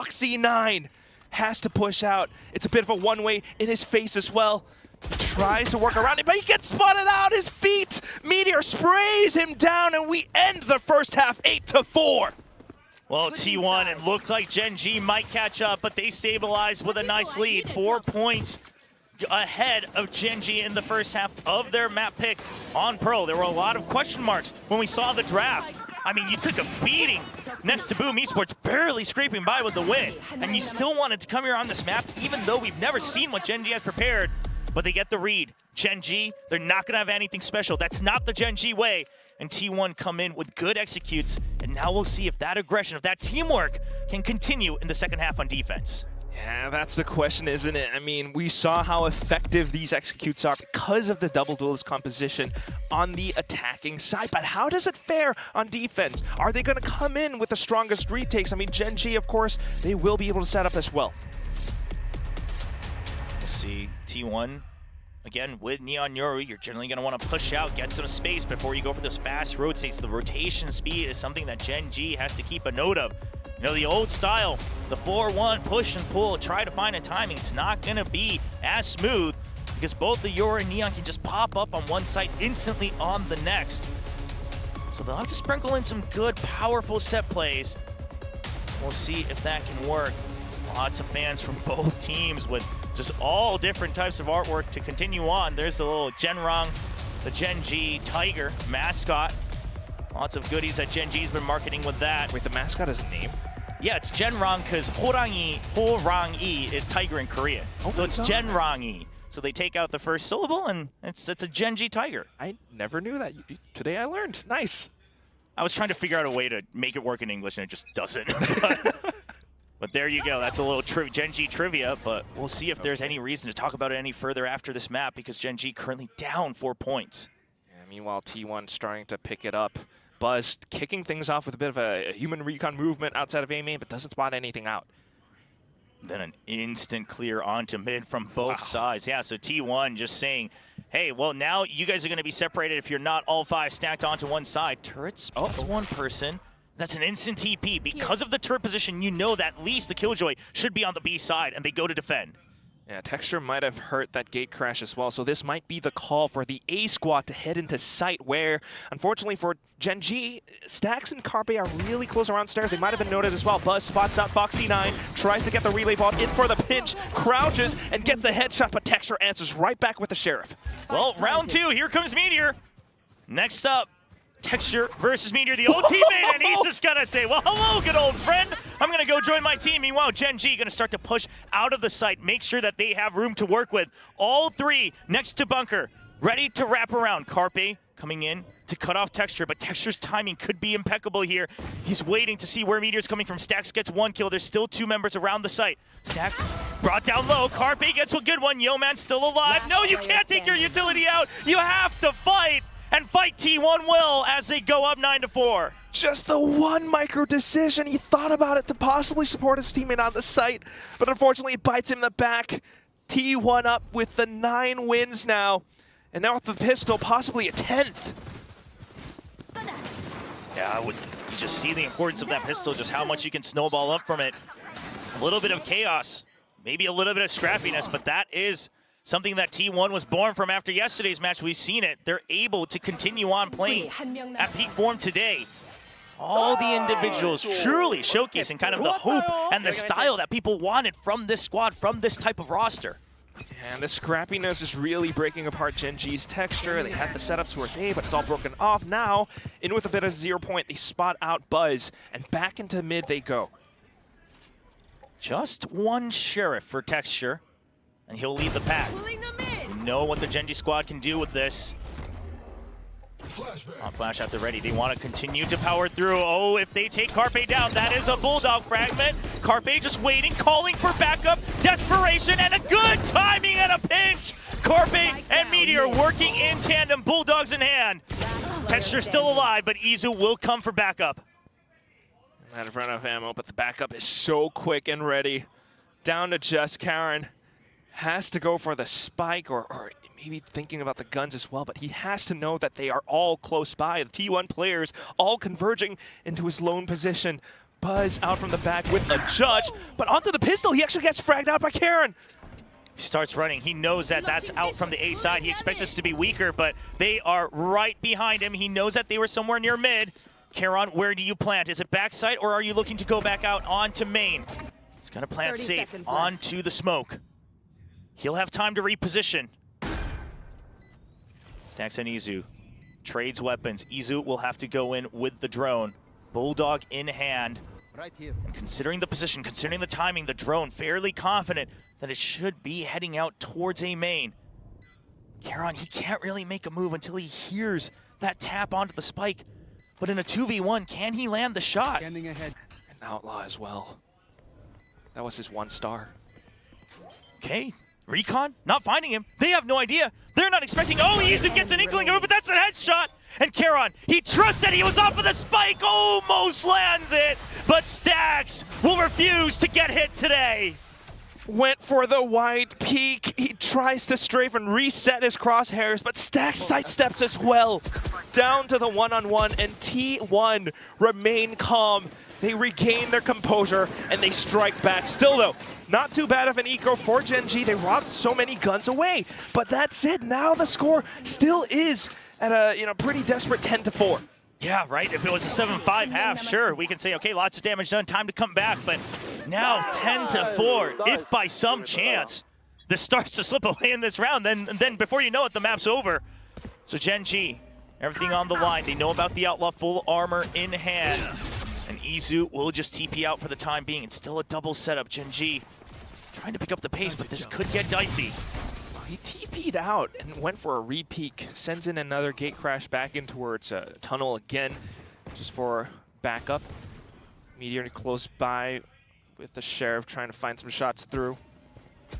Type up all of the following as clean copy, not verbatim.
Foxy9 has to push out. It's a bit of a one-way in his face as well. He tries to work around it, but he gets spotted out. His feet. Meteor sprays him down, and we end the first half 8-4. Well, T1, it looked like Gen G might catch up, but they stabilized with a nice lead. 4 points ahead of Gen G in the first half of their map pick on Pearl. There were a lot of question marks when we saw the draft. I mean, you took a beating next to Boom Esports, barely scraping by with the win, and you still wanted to come here on this map, even though we've never seen what Gen G has prepared. But they get the read. Gen G, they're not going to have anything special. That's not the Gen G way. And T1 come in with good executes, and now we'll see if that aggression, if that teamwork can continue in the second half on defense. Yeah, that's the question, isn't it? I mean, we saw how effective these executes are because of the double duelist composition on the attacking side, but how does it fare on defense? Are they going to come in with the strongest retakes? I mean, Gen G, of course, they will be able to set up as well. We'll see. T1, again, with Neon Yoru, you're generally going to want to push out, get some space before you go for those fast rotates. The rotation speed is something that Gen G has to keep a note of. You know, the old style, the 4-1, push and pull, try to find a timing. It's not going to be as smooth because both the Yoru and Neon can just pop up on one side instantly on the next. So they'll have to sprinkle in some good, powerful set plays. We'll see if that can work. Lots of fans from both teams with just all different types of artwork to continue on. There's the little Genrong, the Gen G Tiger mascot. Lots of goodies that Gen G's been marketing with that. Wait, the mascot has a name? Yeah, it's Genrong because Horangi is tiger in Korean. Oh, so it's Genrongi. So they take out the first syllable and it's a Gen G tiger. I never knew that. Today I learned. Nice. I was trying to figure out a way to make it work in English and it just doesn't. But there you go. That's a little Gen G trivia, but we'll see if there's any reason to talk about it any further after this map because Gen G currently down 4 points. Yeah, meanwhile, T1 starting to pick it up. Buzz kicking things off with a bit of a human recon movement outside of A main, but doesn't spot anything out. Then an instant clear onto mid from both sides. Yeah, so T1 just saying, hey, well, now you guys are going to be separated if you're not all 5 stacked onto one side. Turrets, that's one person. That's an instant TP. Because of the turret position, you know that at least the Killjoy should be on the B side, and they go to defend. Yeah, Texture might have hurt that gate crash as well, so this might be the call for the A squad to head into site where, unfortunately for Gen G, Stax and Carpe are really close around stairs. They might have been noted as well. Buzz spots out Foxy9, tries to get the relay ball in for the pinch, crouches, and gets the headshot, but Texture answers right back with the Sheriff. Well, round 2, here comes Meteor. Next up, Texture versus Meteor, the old teammate, and he's just gonna say, well, hello, good old friend. I'm gonna go join my team. Meanwhile, Gen G gonna start to push out of the site, make sure that they have room to work with. All 3 next to bunker, ready to wrap around. Carpe coming in to cut off Texture, but Texture's timing could be impeccable here. He's waiting to see where Meteor's coming from. Stax gets 1 kill. There's still 2 members around the site. Stax brought down low. Carpe gets a good one. Yeoman's still alive. No, you can't take your utility out. You have to fight. And fight T1 will as they go up 9-4. Just the one micro decision. He thought about it to possibly support his teammate on the site, but unfortunately it bites him in the back. T1 up with the 9 wins now. And now with the pistol, possibly a 10th. Yeah, you just see the importance of that pistol, just how much you can snowball up from it. A little bit of chaos, maybe a little bit of scrappiness, but that is something that T1 was born from after yesterday's match. We've seen it. They're able to continue on playing at peak form today. All the individuals truly showcasing kind of the hope and the style that people wanted from this squad, from this type of roster. And the scrappiness is really breaking apart Gen G's Texture. They had the setups towards A, but it's all broken off. Now, in with a bit of 0 point, they spot out Buzz, and back into mid they go. Just 1 Sheriff for Texture, and he'll lead the pack. You know what the Gen G squad can do with this. On flash out, they're ready. They want to continue to power through. Oh, if they take Carpe down, that is a Bulldog fragment. Carpe just waiting, calling for backup, desperation, and a good timing and a pinch. Carpe and Meteor working in tandem, Bulldogs in hand. Texture still alive, but Izu will come for backup. Not in front of ammo, but the backup is so quick and ready. Down to just Karen. Has to go for the spike or maybe thinking about the guns as well, but he has to know that they are all close by. The T1 players all converging into his lone position. Buzz out from the back with a judge, but onto the pistol, he actually gets fragged out by Karen. He starts running. He knows that that's out from the A side. He expects us to be weaker, but they are right behind him. He knows that they were somewhere near mid. Karon, where do you plant? Is it backside, or are you looking to go back out onto main? He's going to plant safe onto the smoke. He'll have time to reposition. Stacks and Izu trades weapons. Izu will have to go in with the drone. Bulldog in hand. Right here. And considering the position, considering the timing, the drone fairly confident that it should be heading out towards a main. Karon, he can't really make a move until he hears that tap onto the spike. But in a 2v1, can he land the shot? Standing ahead. An outlaw as well. That was his 1 star. Okay, Recon not finding him. They have no idea. They're not expecting. Oh, Izu gets an inkling of it, but that's a headshot. And Karon, he trusted he was off of the spike, almost lands it. But Stacks will refuse to get hit today. Went for the wide peak. He tries to strafe and reset his crosshairs, but Stacks sidesteps as well. Down to the one-on-one, and T1 remain calm. They regain their composure, and they strike back. Still though, not too bad of an eco for Gen G. They robbed so many guns away, but that's it. Now the score still is at a pretty desperate 10-4. Yeah, right. If it was a 7-5 half, sure, we can say, okay, lots of damage done, time to come back. But now 10-4, if by some chance this starts to slip away in this round, then before you know it, the map's over. So Gen G, everything on the line. They know about the Outlaw, full armor in hand. And Izu will just TP out for the time being. It's still a double setup. Gen G trying to pick up the pace, but this could get dicey. He TP'd out and went for a re-peek. Sends in another gate crash back in towards tunnel again, just for backup. Meteor close by with the Sheriff trying to find some shots through.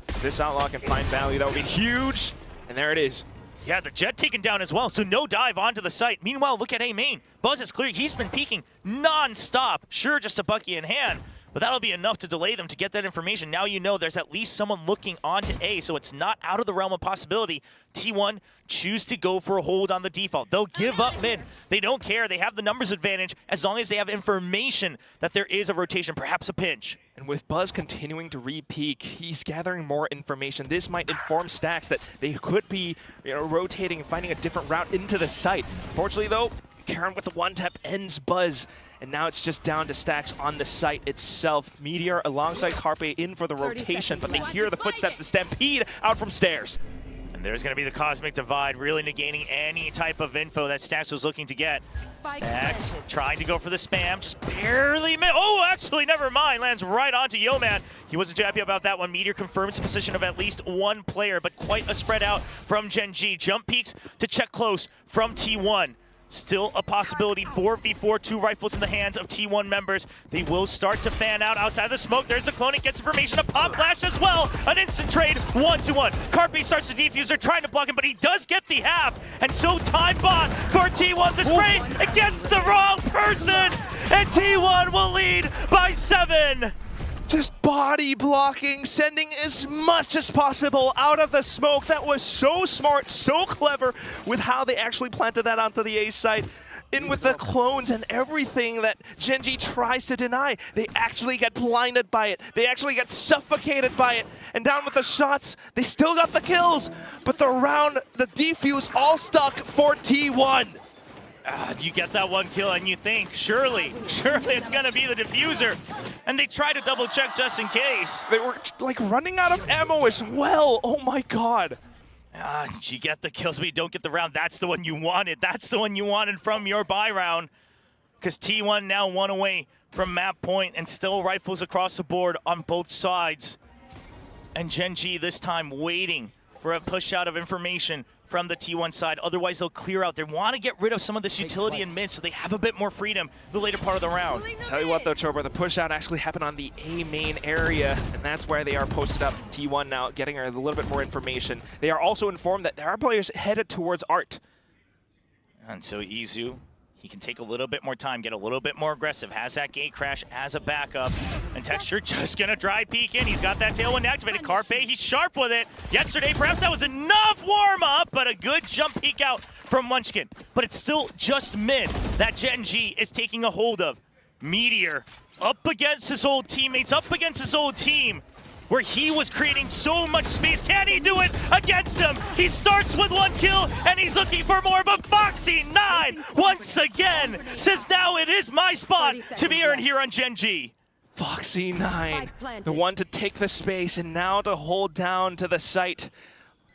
If this Outlaw can find value, that would be huge. And there it is. Yeah, the Jet taken down as well, so no dive onto the site. Meanwhile, look at A main. Buzz is clear. He's been peeking non-stop. Sure, just a Bucky in hand, but that'll be enough to delay them to get that information. Now you know there's at least someone looking onto A, so it's not out of the realm of possibility. T1 choose to go for a hold on the default. They'll give up mid. They don't care. They have the numbers advantage as long as they have information that there is a rotation, perhaps a pinch. And with Buzz continuing to re-peek, he's gathering more information. This might inform Stacks that they could be rotating and finding a different route into the site. Fortunately though, Karon with the one tap ends Buzz. And now it's just down to Stacks on the site itself. Meteor alongside Carpe in for the rotation, but they hear the footsteps, the stampede out from stairs. And there's going to be the Cosmic Divide, really negating any type of info that Stacks was looking to get. Stacks trying to go for the spam, just barely missed. Oh, actually, never mind. Lands right onto Yo-Man. He wasn't too happy about that one. Meteor confirms the position of at least one player, but quite a spread out from Gen G. Jump peeks to check close from T1. Still a possibility, 4v4, 2 rifles in the hands of T1 members. They will start to fan out outside of the smoke. There's the clone, it gets information, a pop flash as well. An instant trade, 1-1. Carpe starts to defuse, they're trying to block him, but he does get the half. And so time bought for T1. The spray against the wrong person, and T1 will lead by 7. Just body blocking, sending as much as possible out of the smoke. That was so smart, so clever with how they actually planted that onto the A site. In with the clones and everything that Gen G tries to deny. They actually get blinded by it. They actually get suffocated by it. And down with the shots, they still got the kills. But the round, the defuse, all stuck for T1. You get that one kill and you think, surely it's gonna be the diffuser. And they try to double check just in case. They were like running out of ammo as well. Oh my God. You get the kills, but you don't get the round. That's the one you wanted. That's the one you wanted from your buy round. Because T1 now 1 away from map point and still rifles across the board on both sides. And Gen G this time waiting for a push out of information from the T1 side. Otherwise, they'll clear out. They want to get rid of some of this utility in mid so they have a bit more freedom the later part of the round. Tell you what though, Chobra, the push out actually happened on the A main area, and that's where they are posted up. T1 now getting a little bit more information. They are also informed that there are players headed towards Art. And so Izu, he can take a little bit more time, get a little bit more aggressive, has that gate crash as a backup. And Texture just gonna dry peek in. He's got that tailwind activated. Carpe, he's sharp with it. Yesterday, perhaps that was enough warm up, but a good jump peek out from Munchkin. But it's still just mid that Gen G is taking a hold of. Meteor up against his old teammates, up against his old team, where he was creating so much space. Can he do it against them? He starts with 1 kill, and he's looking for more, but Foxy9 once again says now it is my spot to be earned here on Gen G. Foxy9, the one to take the space and now to hold down to the site.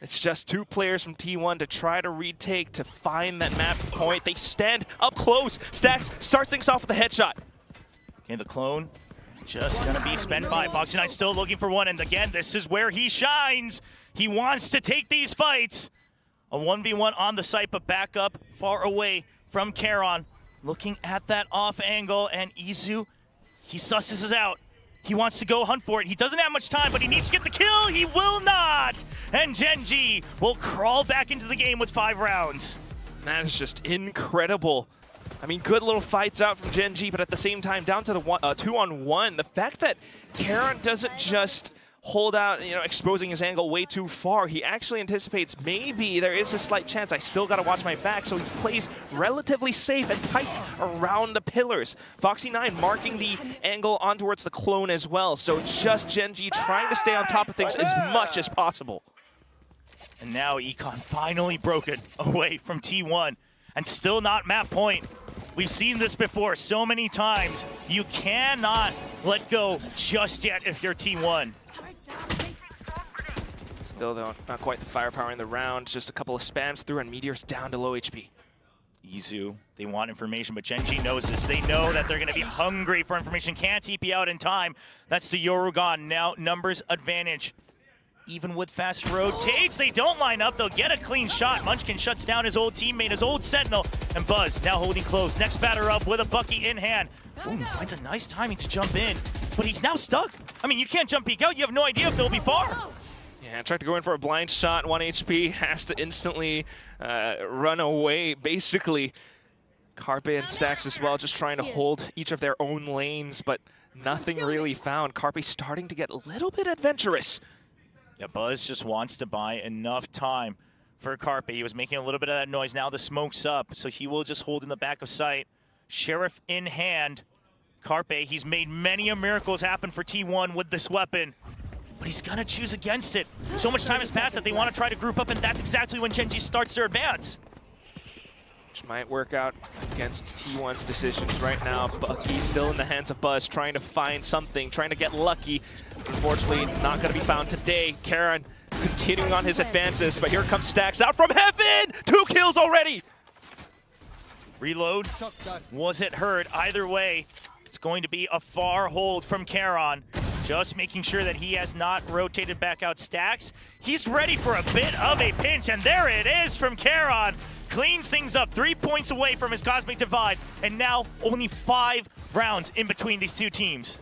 It's just 2 players from T1 to try to retake, to find that map point. They stand up close. Stax starts things off with a headshot. Okay, the clone just gonna be spent by Foxy9, still looking for one, and again, this is where he shines. He wants to take these fights. A 1v1 on the site, but back up far away from Karon. Looking at that off angle, and Izu, he susses us out. He wants to go hunt for it. He doesn't have much time, but he needs to get the kill. He will not. And Gen G will crawl back into the game with 5 rounds. That is just incredible. I mean, good little fights out from Gen G, but at the same time, down to the 2-on-1. The fact that Karon doesn't just hold out, exposing his angle way too far. He actually anticipates maybe there is a slight chance. I still got to watch my back, so he plays relatively safe and tight around the pillars. Foxy9 marking the angle on towards the clone as well, so just Gen G trying to stay on top of things as much as possible. And now Econ finally broken away from T1, and still not map point. We've seen this before so many times. You cannot let go just yet if you're T1. Still though, not quite the firepower in the round. Just a couple of spams through and Meteor's down to low HP. Izu, they want information, but Gen G knows this. They know that they're going to be hungry for information. Can't TP out in time. That's the Yorugon. Now numbers advantage. Even with fast rotates, they don't line up. They'll get a clean shot. Munchkin shuts down his old teammate, his old Sentinel. And Buzz now holding close. Next batter up with a Bucky in hand. Boom, finds a nice timing to jump in. But he's now stuck. I mean, you can't jump peek out. You have no idea if they'll be far. Yeah, tried to go in for a blind shot, 1 HP, has to instantly run away, basically. Carpe and Stax as well, just trying to hold each of their own lanes, but nothing really found. Carpe starting to get a little bit adventurous. Yeah, Buzz just wants to buy enough time for Carpe. He was making a little bit of that noise. Now the smoke's up, so he will just hold in the back of sight. Sheriff in hand. Carpe, he's made many miracles happen for T1 with this weapon. But he's gonna choose against it. So much time has passed that they want to try to group up, and that's exactly when Gen G starts their advance. Which might work out against T1's decisions right now. Bucky's still in the hands of Buzz, trying to find something, trying to get lucky. Unfortunately, not gonna be found today. Karon continuing on his advances, but here comes Stax out from heaven! 2 kills already! Reload. Was it heard? Either way, it's going to be a far hold from Karon. Just making sure that he has not rotated back out. Stax, he's ready for a bit of a pinch, and there it is from Karon. Cleans things up, 3 points away from his Cosmic Divide, and now only 5 rounds in between these 2 teams.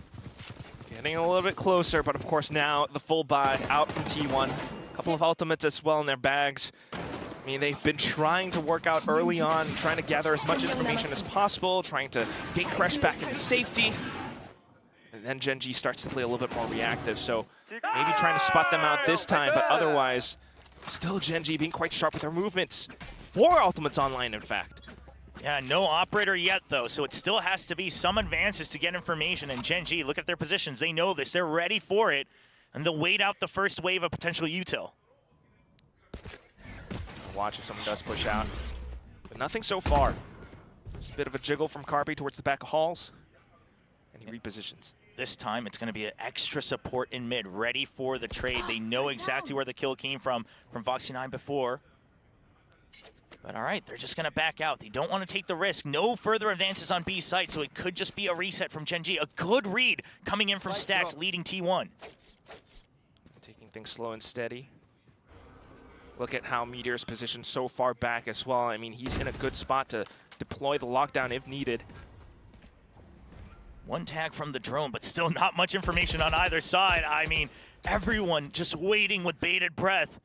Getting a little bit closer, but of course now the full buy out from T1. A couple of ultimates as well in their bags. I mean, they've been trying to work out early on, trying to gather as much information as possible, trying to get Crash back into safety. And then Gen G starts to play a little bit more reactive, so maybe trying to spot them out this time, but otherwise, still Gen G being quite sharp with their movements. 4 ultimates online, in fact. Yeah, no operator yet, though, so it still has to be some advances to get information. And Gen G, look at their positions. They know this. They're ready for it, and they'll wait out the first wave of potential util. Watch if someone does push out, but nothing so far. Bit of a jiggle from Carpe towards the back of Halls, and he repositions. This time, it's going to be an extra support in mid, ready for the trade. They know exactly where the kill came from Foxy9 before. But all right, they're just going to back out. They don't want to take the risk. No further advances on B site, so it could just be a reset from Gen G. A good read coming in from Stax, leading T1. Taking things slow and steady. Look at how Meteor's positioned so far back as well. I mean, he's in a good spot to deploy the lockdown if needed. One tag from the drone, but still not much information on either side. I mean, everyone just waiting with bated breath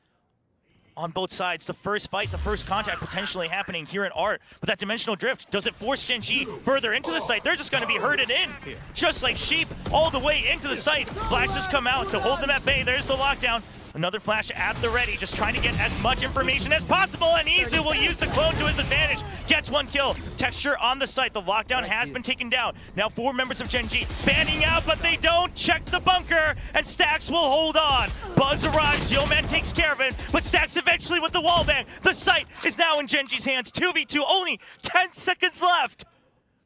on both sides. The first fight, the first contact potentially happening here in Art. But that dimensional drift, does it force Gen G further into the site? They're just going to be herded in, just like sheep, all the way into the site. Flashes come out to hold them at bay. There's the lockdown. Another flash at the ready, just trying to get as much information as possible, and Izu will use the clone to his advantage. Gets one kill. Texture on the site. The lockdown has been taken down. Now 4 members of Gen G banning out, but they don't check the bunker, and Stax will hold on. Buzz arrives, Yeoman takes care of it, but Stax eventually with the wall bang. The site is now in Gen G's hands. 2v2, only 10 seconds left.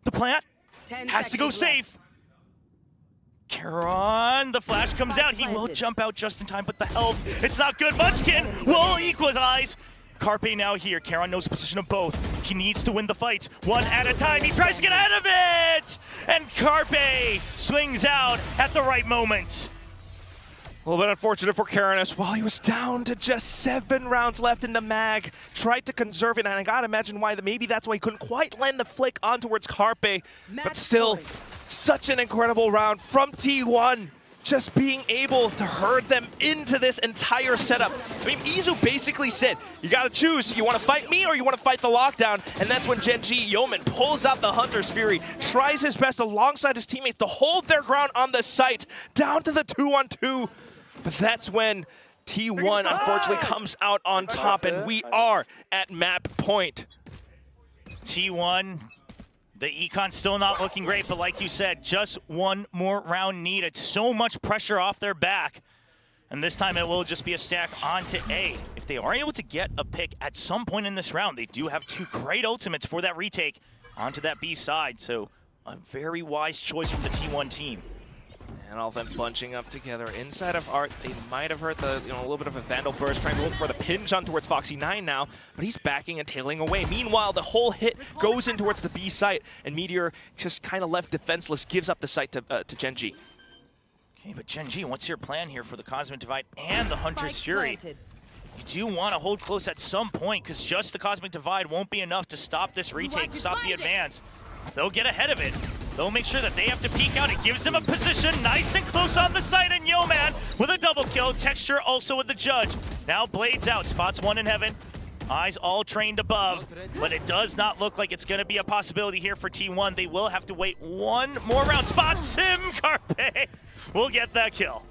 The plant has to go safe. Karon, the flash comes out. He will jump out just in time, but the health, it's not good. Munchkin will equalize. Carpe now here. Karon knows the position of both. He needs to win the fight one at a time. He tries to get ahead of it! And Carpe swings out at the right moment. A little bit unfortunate for Karon as well. He was down to just 7 rounds left in the mag. Tried to conserve it, and I gotta imagine why. Maybe that's why he couldn't quite land the flick on towards Carpe. But still, such an incredible round from T1. Just being able to herd them into this entire setup. I mean, Izu basically said, you gotta choose. You wanna fight me or you wanna fight the lockdown? And that's when Gen G Yeoman pulls out the Hunter's Fury, tries his best alongside his teammates to hold their ground on the site, down to the 2-on-2. But that's when T1 unfortunately comes out on top, and we are at map point. T1, the econ still not looking great, but like you said, just one more round needed. So much pressure off their back. And this time it will just be a stack onto A. If they are able to get a pick at some point in this round, they do have 2 great ultimates for that retake onto that B side. So a very wise choice from the T1 team. And all of them bunching up together inside of Art. They might have heard the, a little bit of a Vandal burst, trying to look for the pinch on towards Foxy9 now, but he's backing and tailing away. Meanwhile, the whole hit goes in towards the B site, and Meteor just kind of left defenseless, gives up the site to Gen G. Okay, but Gen G, what's your plan here for the Cosmic Divide and the Hunter's Fury? You do want to hold close at some point, because just the Cosmic Divide won't be enough to stop this retake, stop the advance. They'll get ahead of it. They'll make sure that they have to peek out. It gives them a position nice and close on the site, and Yeoman with a double kill. Texture also with the judge. Now Blades out, spots one in heaven. Eyes all trained above, but it does not look like it's going to be a possibility here for T1. They will have to wait one more round. Spots him, Carpe will get that kill.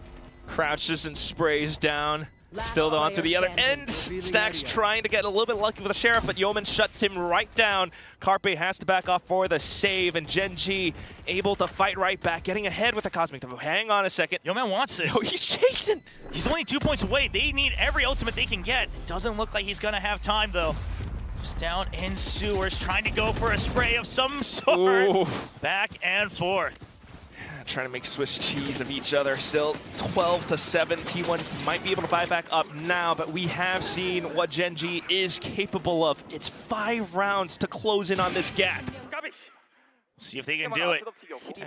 Crouches and sprays down. Still though onto the other end. Stax trying to get a little bit lucky with the Sheriff, but Yeoman shuts him right down. Carpe has to back off for the save, and Gen G able to fight right back, getting ahead with the Cosmic Devo. Hang on a second. Yeoman wants this. No, he's chasing. He's only 2 points away. They need every ultimate they can get. It doesn't look like he's gonna have time though. Just down in sewers, trying to go for a spray of some sort. Ooh. Back and forth. Trying to make Swiss cheese of each other. Still 12-7. T1 might be able to buy back up now, but we have seen what Gen G is capable of. It's 5 rounds to close in on this gap. See if they can do it.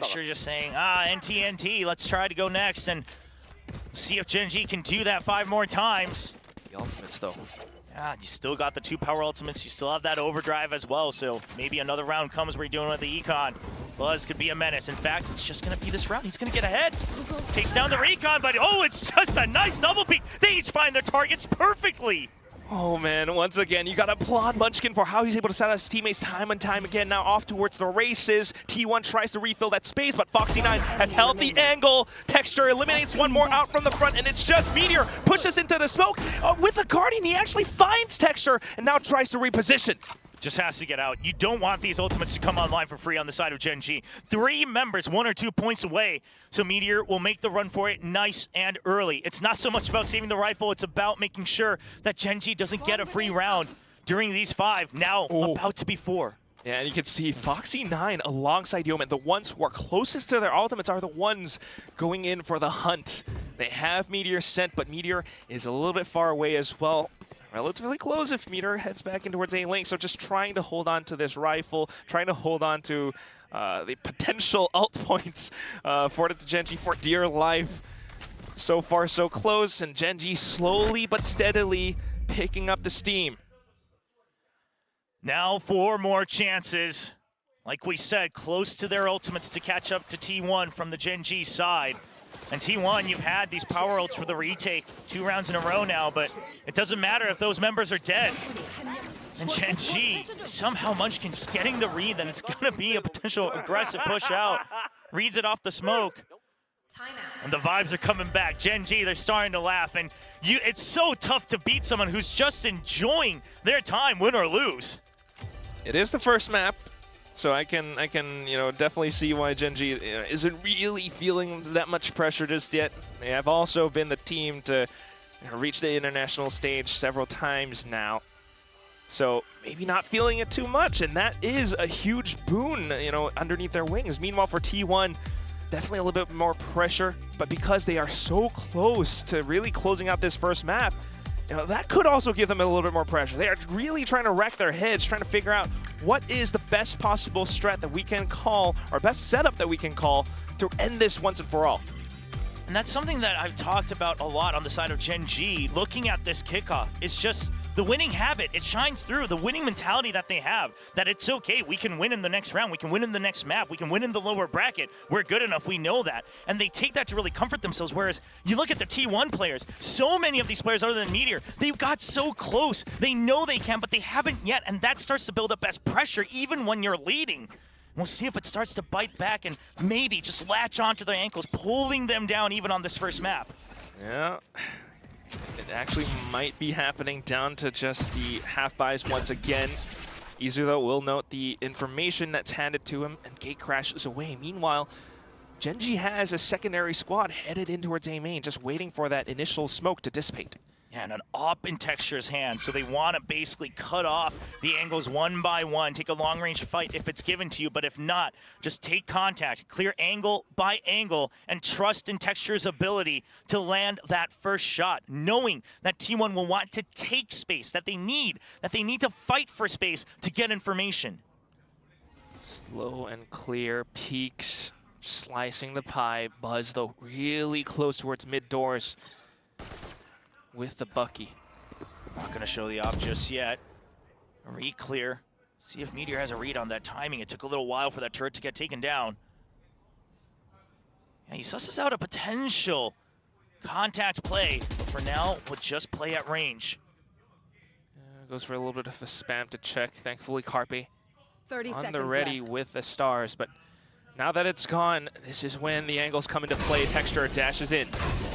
Sure, just saying, NT, let's try to go next and see if Gen G can do that 5 more times. The ultimates though. Yeah, you still got the 2 power ultimates. You still have that overdrive as well, so maybe another round comes where you're doing with the econ. Buzz could be a menace. In fact, it's just going to be this round. He's going to get ahead. Takes down the recon, but oh, it's just a nice double peek. They each find their targets perfectly. Oh man, once again, you gotta applaud Munchkin for how he's able to set up his teammates time and time again. Now off towards the races. T1 tries to refill that space, but Foxy9 has held the angle. Texture eliminates one more out from the front, and it's just Meteor pushes into the smoke. With the Guardian, he actually finds Texture and now tries to reposition. Just has to get out. You don't want these ultimates to come online for free on the side of Gen G. 3 members, 1 or 2 points away. So Meteor will make the run for it nice and early. It's not so much about saving the rifle, it's about making sure that Gen G doesn't get a free round during these 5. Now about to be 4. Yeah, and you can see Foxy9 alongside Yeoman. The ones who are closest to their ultimates are the ones going in for the hunt. They have Meteor sent, but Meteor is a little bit far away as well. Relatively close if Meteor heads back in towards A link, so just trying to hold on to this rifle, trying to hold on to the potential ult points for the Gen G for dear life. So far so close, and Gen G slowly but steadily picking up the steam. Now 4 more chances. Like we said, close to their ultimates to catch up to T1 from the Gen G side. And T1, you've had these power ults for the retake 2 rounds in a row now, but it doesn't matter if those members are dead. And Gen G, somehow Munchkin just getting the read, then it's gonna be a potential aggressive push out. Reads it off the smoke. And the vibes are coming back. Gen G, they're starting to laugh, and it's so tough to beat someone who's just enjoying their time, win or lose. It is the first map, so I can definitely see why Gen.G isn't really feeling that much pressure just yet. They have also been the team to reach the international stage several times now, so maybe not feeling it too much, and that is a huge boon, underneath their wings. Meanwhile, for T1, definitely a little bit more pressure, but because they are so close to really closing out this first map, that could also give them a little bit more pressure. They are really trying to wreck their heads, trying to figure out what is the best possible strat that we can call, or best setup that we can call to end this once and for all. And that's something that I've talked about a lot on the side of Gen.G, looking at this kickoff. It's just the winning habit. It shines through. The winning mentality that they have, that it's okay. We can win in the next round. We can win in the next map. We can win in the lower bracket. We're good enough. We know that. And they take that to really comfort themselves. Whereas you look at the T1 players, so many of these players other than Meteor, they got so close. They know they can, but they haven't yet. And that starts to build up as pressure even when you're leading. We'll see if it starts to bite back and maybe just latch onto their ankles, pulling them down even on this first map. Yeah, it actually might be happening down to just the half buys once again. Easier though will note the information that's handed to him, and Gate crashes away. Meanwhile, Gen.G has a secondary squad headed in towards A main, just waiting for that initial smoke to dissipate. Yeah, and an op in Texture's hand, so they want to basically cut off the angles one by one, take a long-range fight if it's given to you, but if not, just take contact, clear angle by angle, and trust in Texture's ability to land that first shot, knowing that T1 will want to take space, that they need to fight for space to get information. Slow and clear, peaks, slicing the pie. Buzz, though, really close towards mid-doors with the Bucky. Not gonna show the op just yet. Read clear. See if Meteor has a read on that timing. It took a little while for that turret to get taken down. Yeah, he susses out a potential contact play, but for now, would just play at range. Goes for a little bit of a spam to check. Thankfully, Carpe 30 on seconds the ready left. with the stars, but now that it's gone, this is when the angles come into play. Texture dashes in.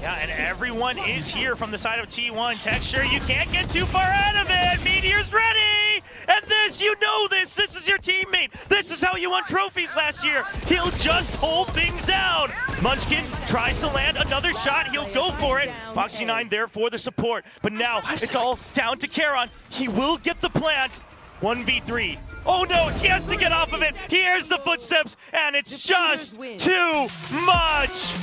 Yeah, and everyone is here from the side of T1. Texture, you can't get too far out of it. Meteor's ready! And this, you know this. This is your teammate. This is how you won trophies last year. He'll just hold things down. Munchkin tries to land another shot. He'll go for it. Foxy9 there for the support. But now it's all down to Charon. He will get the plant. 1v3. Oh no, he has to get off of it. He hears the footsteps, and it's just too much.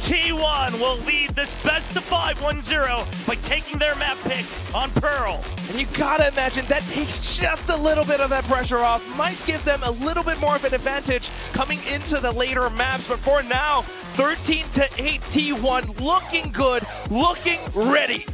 T1 will lead this best of 5 1-0 by taking their map pick on Pearl. And you gotta imagine that takes just a little bit of that pressure off. Might give them a little bit more of an advantage coming into the later maps. But for now, 13-8 T1, looking good, looking ready.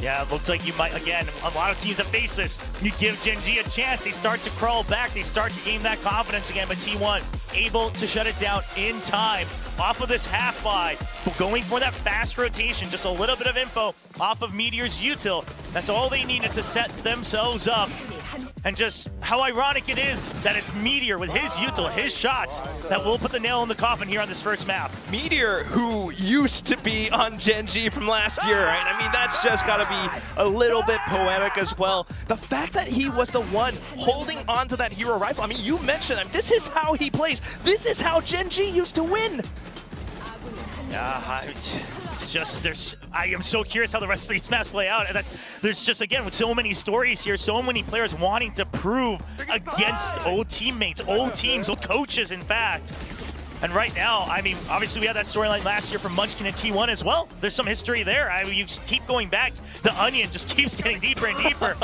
Yeah, it looks like you might, again, a lot of teams that face this, you give Gen.G a chance, they start to crawl back, they start to gain that confidence again, but T1 able to shut it down in time off of this half buy, but going for that fast rotation, just a little bit of info off of Meteor's util. That's all they needed to set themselves up. And just how ironic it is that it's Meteor with his util, his shots, that will put the nail in the coffin here on this first map. Meteor, who used to be on Gen.G from last year, right? I mean, that's just gotta be a little bit poetic as well. The fact that he was the one holding on to that hero rifle, I mean, you mentioned him. This is how he plays. This is how Gen.G used to win. It's just, I am so curious how the rest of these maps play out. And there's just, again, with so many stories here, so many players wanting to prove against old teammates, old teams, old coaches, in fact. And right now, I mean, obviously we had that storyline last year from Munchkin and T1 as well. There's some history there. I mean, you just keep going back. The onion just keeps getting deeper and deeper.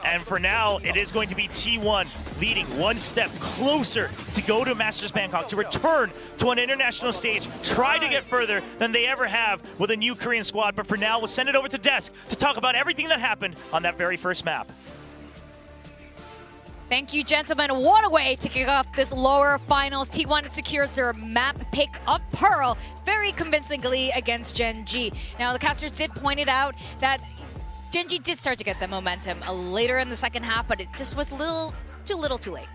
And for now, it is going to be T1 leading one step closer to go to Masters Bangkok, to return to an international stage, try to get further than they ever have with a new Korean squad. But for now, we'll send it over to Desk to talk about everything that happened on that very first map. Thank you, gentlemen. What a way to kick off this lower finals. T1 secures their map pick of Pearl very convincingly against Gen.G. Now, the casters did point it out that Gen.G did start to get the momentum later in the second half, but it just was too little too late.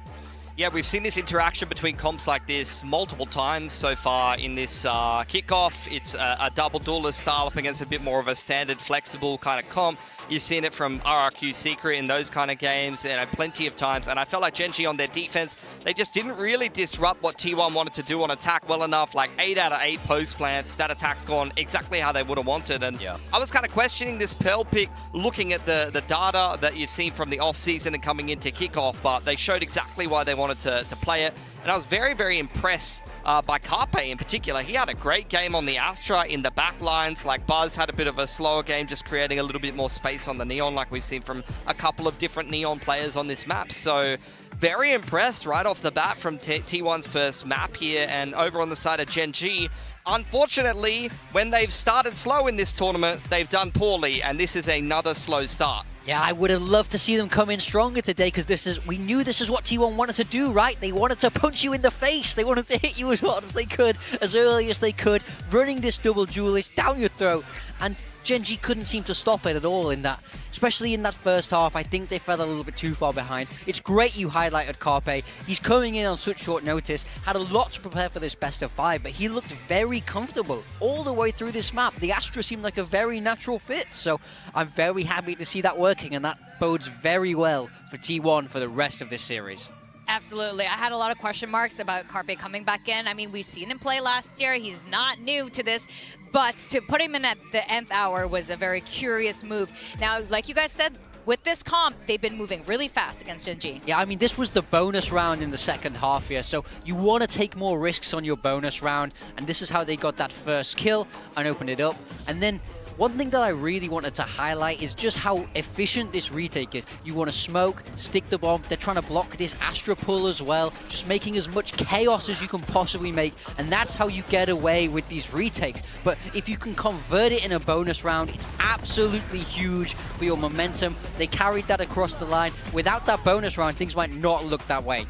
Yeah, we've seen this interaction between comps like this multiple times so far in this kickoff. It's a double duelist style up against a bit more of a standard, flexible kind of comp. You've seen it from RRQ Secret in those kind of games, plenty of times. And I felt like Gen.G on their defense, they just didn't really disrupt what T1 wanted to do on attack well enough. Like 8 out of 8 post plants, that attack's gone exactly how they would have wanted. And I was kind of questioning this Pearl pick, looking at the data that you've seen from the off season and coming into kickoff, but they showed exactly why they wanted to play it. And I was very, very impressed by Carpe in particular. He had a great game on the Astra in the back lines. Like Buzz had a bit of a slower game, just creating a little bit more space on the Neon, like we've seen from a couple of different Neon players on this map. So very impressed right off the bat from T1's first map here. And over on the side of Gen.G, unfortunately, when they've started slow in this tournament, they've done poorly, and this is another slow start. Yeah, I would have loved to see them come in stronger today, because we knew this is what T1 wanted to do, right? They wanted to punch you in the face. They wanted to hit you as hard as they could, as early as they could, running this double duelist down your throat. And Gen.G couldn't seem to stop it at all in that, especially in that first half. I think they fell a little bit too far behind. It's great you highlighted Carpe. He's coming in on such short notice, had a lot to prepare for this best of 5, but he looked very comfortable all the way through this map. The Astra seemed like a very natural fit, so I'm very happy to see that working, and that bodes very well for T1 for the rest of this series. Absolutely. I had a lot of question marks about Carpe coming back in. I mean, we've seen him play last year. He's not new to this, but to put him in at the nth hour was a very curious move. Now, like you guys said, with this comp, they've been moving really fast against Gen.G. Yeah, I mean, this was the bonus round in the second half here, so you want to take more risks on your bonus round, and this is how they got that first kill and opened it up. And then one thing that I really wanted to highlight is just how efficient this retake is. You want to smoke, stick the bomb. They're trying to block this Astra pull as well, just making as much chaos as you can possibly make, and that's how you get away with these retakes. But if you can convert it in a bonus round, it's absolutely huge for your momentum. They carried that across the line. Without that bonus round, things might not look that way.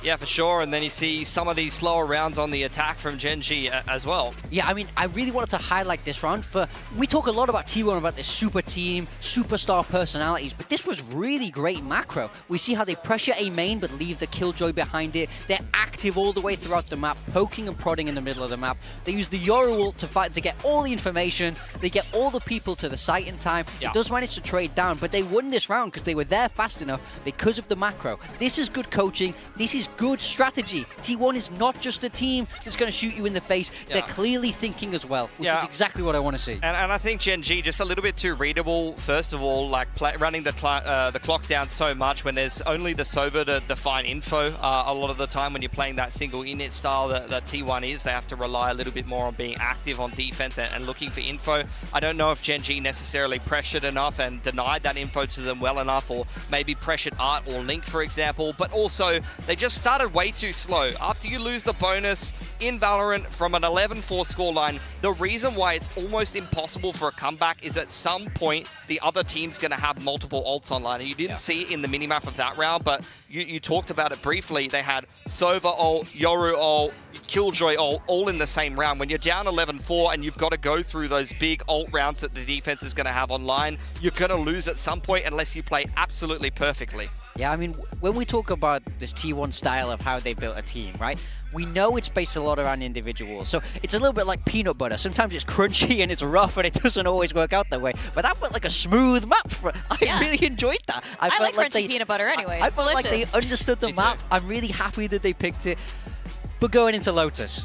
Yeah, for sure. And then you see some of these slower rounds on the attack from Gen.G as well. Yeah, I mean, I really wanted to highlight this round. We talk a lot about T1, about this super team, superstar personalities, but this was really great macro. We see how they pressure A main, but leave the Killjoy behind it. They're active all the way throughout the map, poking and prodding in the middle of the map. They use the Yoru ult to get all the information. They get all the people to the site in time. Yeah. It does manage to trade down, but they won this round because they were there fast enough because of the macro. This is good coaching. This is good strategy. T1 is not just a team that's going to shoot you in the face. They're clearly thinking as well, which is exactly what I want to see. And I think Gen.G just a little bit too readable, first of all, like running the clock down so much when there's only the Sova to define info. A lot of the time when you're playing that single init style that T1 is, they have to rely a little bit more on being active on defense and looking for info. I don't know if Gen.G necessarily pressured enough and denied that info to them well enough, or maybe pressured Art or Link, for example, but also they just started way too slow. After you lose the bonus in Valorant from an 11-4 scoreline, the reason why it's almost impossible for a comeback is at some point the other team's going to have multiple ults online. And you didn't see it in the minimap of that round, but you talked about it briefly. They had Sova ult, Yoru ult, Killjoy ult, all in the same round. When you're down 11-4 and you've got to go through those big ult rounds that the defense is going to have online, you're going to lose at some point unless you play absolutely perfectly. Yeah, I mean, when we talk about this T1 style of how they built a team, right? We know it's based a lot around individuals. So it's a little bit like peanut butter. Sometimes it's crunchy and it's rough and it doesn't always work out that way. But that felt like a smooth map. I really enjoyed that. I like crunchy peanut butter anyway. I felt like they understood the map. I'm really happy that they picked it. But going into Lotus,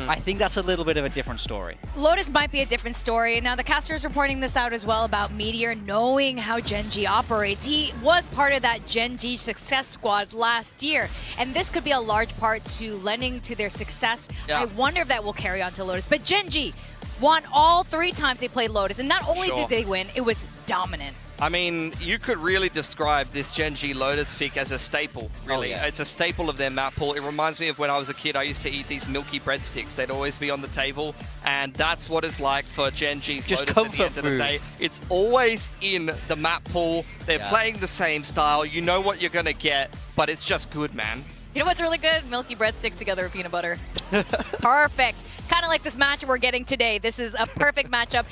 I think that's a little bit of a different story. Lotus might be a different story. Now, the caster is reporting this out as well about Meteor knowing how Gen.G operates. He was part of that Gen.G success squad last year, and this could be a large part to lending to their success. I wonder if that will carry on to Lotus. But Gen.G won all 3 times they played Lotus, and not only did they win, it was dominant. I mean, you could really describe this Gen.G Lotus pick as a staple, really. It's a staple of their map pool. It reminds me of when I was a kid, I used to eat these milky breadsticks. They'd always be on the table, and that's what it's like for Gen.G's Lotus at the end of the day. It's always in the map pool. They're playing the same style. You know what you're going to get, but it's just good, man. You know what's really good? Milky breadsticks together with peanut butter. Perfect. kind of like this match we're getting today. This is a perfect matchup.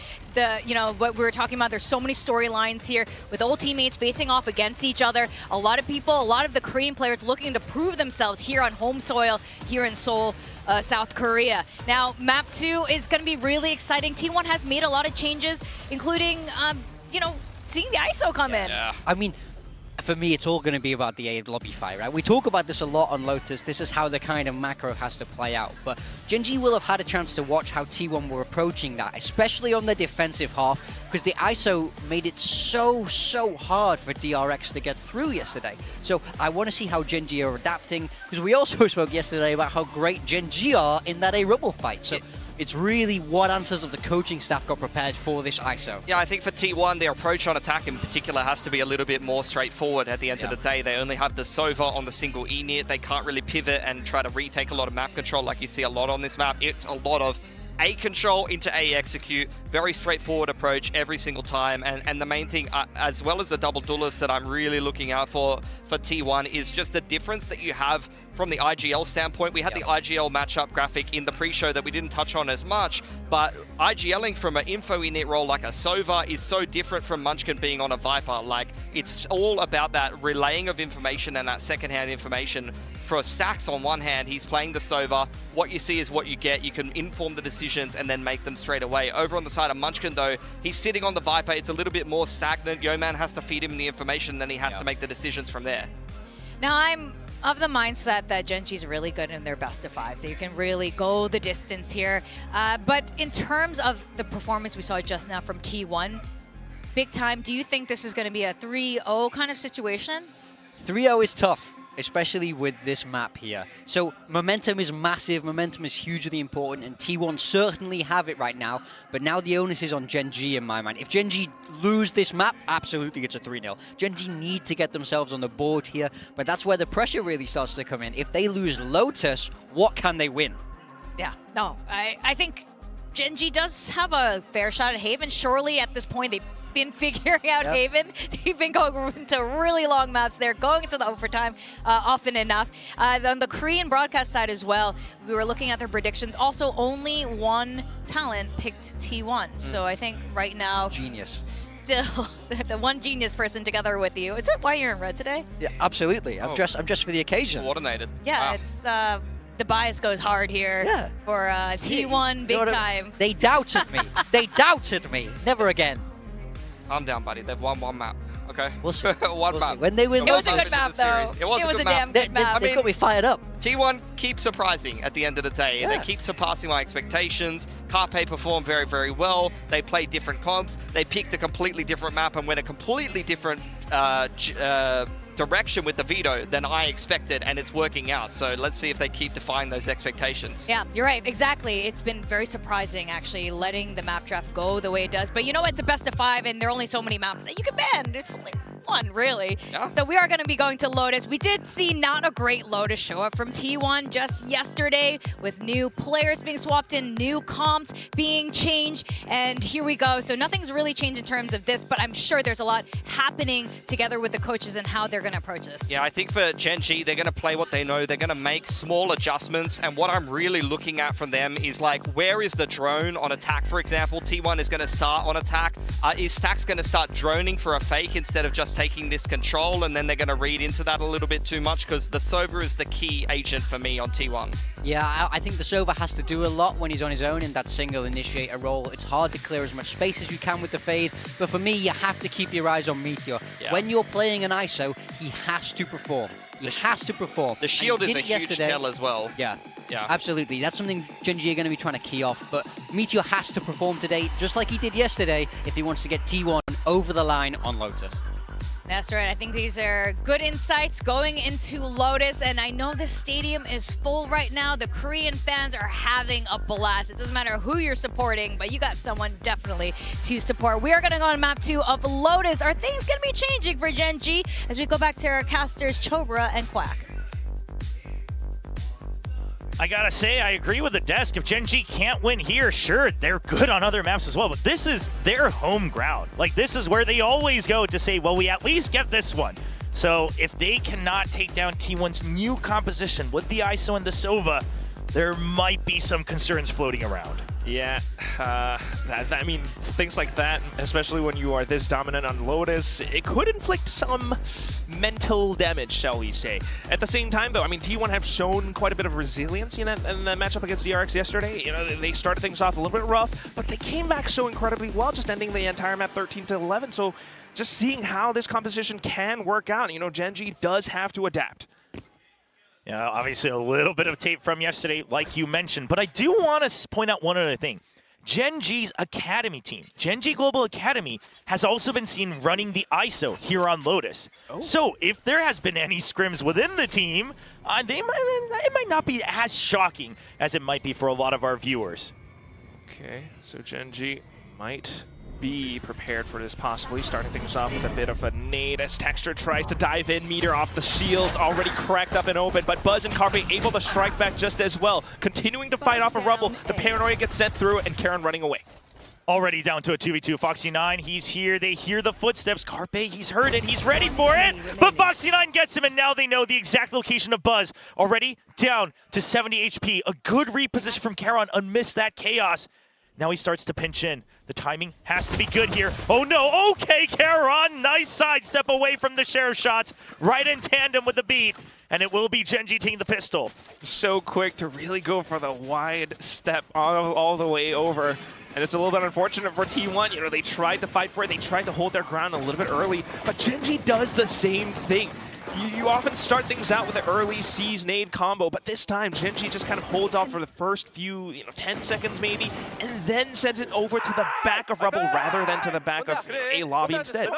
What we were talking about, there's so many storylines here with old teammates facing off against each other. A lot of people, a lot of the Korean players looking to prove themselves here on home soil here in Seoul, South Korea. Now, map 2 is going to be really exciting. T1 has made a lot of changes, including, seeing the ISO come in. Yeah. I mean, for me, it's all going to be about the A lobby fight, right? We talk about this a lot on Lotus. This is how the kind of macro has to play out. But Gen G will have had a chance to watch how T1 were approaching that, especially on the defensive half, because the ISO made it so hard for DRX to get through yesterday. So I want to see how Gen G are adapting, because we also spoke yesterday about how great Gen G are in that A Rubble fight. So it's really what answers of the coaching staff got prepared for this ISO. Yeah, I think for T1, their approach on attack in particular has to be a little bit more straightforward at the end of the day. They only have the Sova on the single E-Nit. They can't really pivot and try to retake a lot of map control like you see a lot on this map. It's a lot of A control into A execute. Very straightforward approach every single time. And the main thing, as well as the double duelists that I'm really looking out for T1, is just the difference that you have from the IGL standpoint. We had the IGL matchup graphic in the pre-show that we didn't touch on as much, but IGLing from an info init role like a Sova is so different from Munchkin being on a Viper. Like, it's all about that relaying of information and that secondhand information. For Stax, on one hand, he's playing the Sova. What you see is what you get. You can inform the decisions and then make them straight away. Over on the side of Munchkin, though, he's sitting on the Viper. It's a little bit more stagnant. Yeoman has to feed him the information, then he has to make the decisions from there. Now, I'm of the mindset that Gen G's really good in their best of 5, so you can really go the distance here. But in terms of the performance we saw just now from T1, big time, do you think this is going to be a 3-0 kind of situation? 3-0 is tough, especially with this map here. So momentum is massive, momentum is hugely important, and T1 certainly have it right now, but now the onus is on Gen G in my mind. If Gen G lose this map, absolutely it's a 3-0. Gen G need to get themselves on the board here, but that's where the pressure really starts to come in. If they lose Lotus, what can they win? Yeah, no, I think Gen G does have a fair shot at Haven. Surely at this point they've been figuring out Haven. They've been going into really long maps there, going into the overtime often enough. On the Korean broadcast side as well, we were looking at their predictions. Also, only one talent picked T1. So I think right now, Genius. Still the one genius person together with you. Is that why you're in red today? Yeah, absolutely. I'm just for the occasion. Coordinated. Yeah, Wow. It's the bias goes hard here for T1 big time. They doubted me. They doubted me. Never again. Calm down, buddy. They've won one map. Okay. We'll see. One map. When they win It was one, a good map, though. It was a good a map. damn good map. they got me fired up. T1 keeps surprising at the end of the day. Yeah. They keep surpassing my expectations. Carpe performed very, very well. They played different comps. They picked a completely different map and went a completely different direction with the veto than I expected, and it's working out. So let's see if they keep defying those expectations. Yeah, you're right. Exactly. It's been very surprising, actually, letting the map draft go the way it does. But you know, it's a best of 5, and there are only so many maps that you can ban. It's only one, really. Yeah. So we are going to be going to Lotus. We did see not a great Lotus show up from T1 just yesterday, with new players being swapped in, new comps being changed, and here we go. So nothing's really changed in terms of this, but I'm sure there's a lot happening together with the coaches and how they're going to approach this. Yeah, I think for Gen G, they're going to play what they know. They're going to make small adjustments, and what I'm really looking at from them is, like, where is the drone on attack, for example? T1 is going to start on attack. Is Stax going to start droning for a fake instead of just taking this control, and then they're going to read into that a little bit too much? Because the Sova is the key agent for me on T1. Yeah, I think the Sova has to do a lot when he's on his own in that single initiator role. It's hard to clear as much space as you can with the fade, but for me, you have to keep your eyes on Meteor. Yeah. When you're playing an ISO, he has to perform. He has to perform. The shield And is he a did it huge yesterday. tell as well. Yeah. Yeah. Absolutely. That's something Gen G are going to be trying to key off, but Meteor has to perform today, just like he did yesterday, if he wants to get T1 over the line on Lotus. That's right. I think these are good insights going into Lotus, and I know the stadium is full right now. The Korean fans are having a blast. It doesn't matter who you're supporting, but you got someone definitely to support. We are going to go on map 2 of Lotus. Are things going to be changing for Gen G as we go back to our casters, Chobra and Quack? I gotta say, I agree with the desk. If Gen G can't win here, sure, they're good on other maps as well, but this is their home ground. Like, this is where they always go to say, well, we at least get this one. So if they cannot take down T1's new composition with the ISO and the Sova, there might be some concerns floating around. Yeah, I mean, things like that, especially when you are this dominant on Lotus, it could inflict some mental damage, shall we say. At the same time, though, I mean, T1 have shown quite a bit of resilience in that matchup against DRX yesterday. You know, they started things off a little bit rough, but they came back so incredibly well, just ending the entire map 13-11. So just seeing how this composition can work out, you know, Gen G does have to adapt. Yeah, obviously a little bit of tape from yesterday, like you mentioned, but I do want to point out one other thing. Gen G's Academy team, Gen G Global Academy, has also been seen running the ISO here on Lotus. Oh. So if there has been any scrims within the team, it might not be as shocking as it might be for a lot of our viewers. Okay, so Gen G might be prepared for this, possibly starting things off with a bit of a nade as Texture tries to dive in. Meteor off the shields, already cracked up and open, but Buzz and Carpe able to strike back just as well. Continuing to fight off of Rubble, the paranoia gets sent through, and Karen running away. Already down to a 2v2. Foxy9, he's here. They hear the footsteps. Carpe, he's heard it. He's ready for it. But Foxy9 gets him, and now they know the exact location of Buzz. Already down to 70 HP. A good reposition from Karon amidst that chaos. Now he starts to pinch in. The timing has to be good here. Oh no, okay, Karon, nice sidestep away from the sheriff shots, right in tandem with the beat, and it will be Gen G taking the pistol. So quick to really go for the wide step all the way over. And it's a little bit unfortunate for T1. You know, they tried to fight for it, they tried to hold their ground a little bit early, but Gen G does the same thing. You often start things out with an early C's nade combo, but this time Gen G just kind of holds off for the first few, 10 seconds maybe, and then sends it over to the back of Rubble rather than to the back of A lobby instead.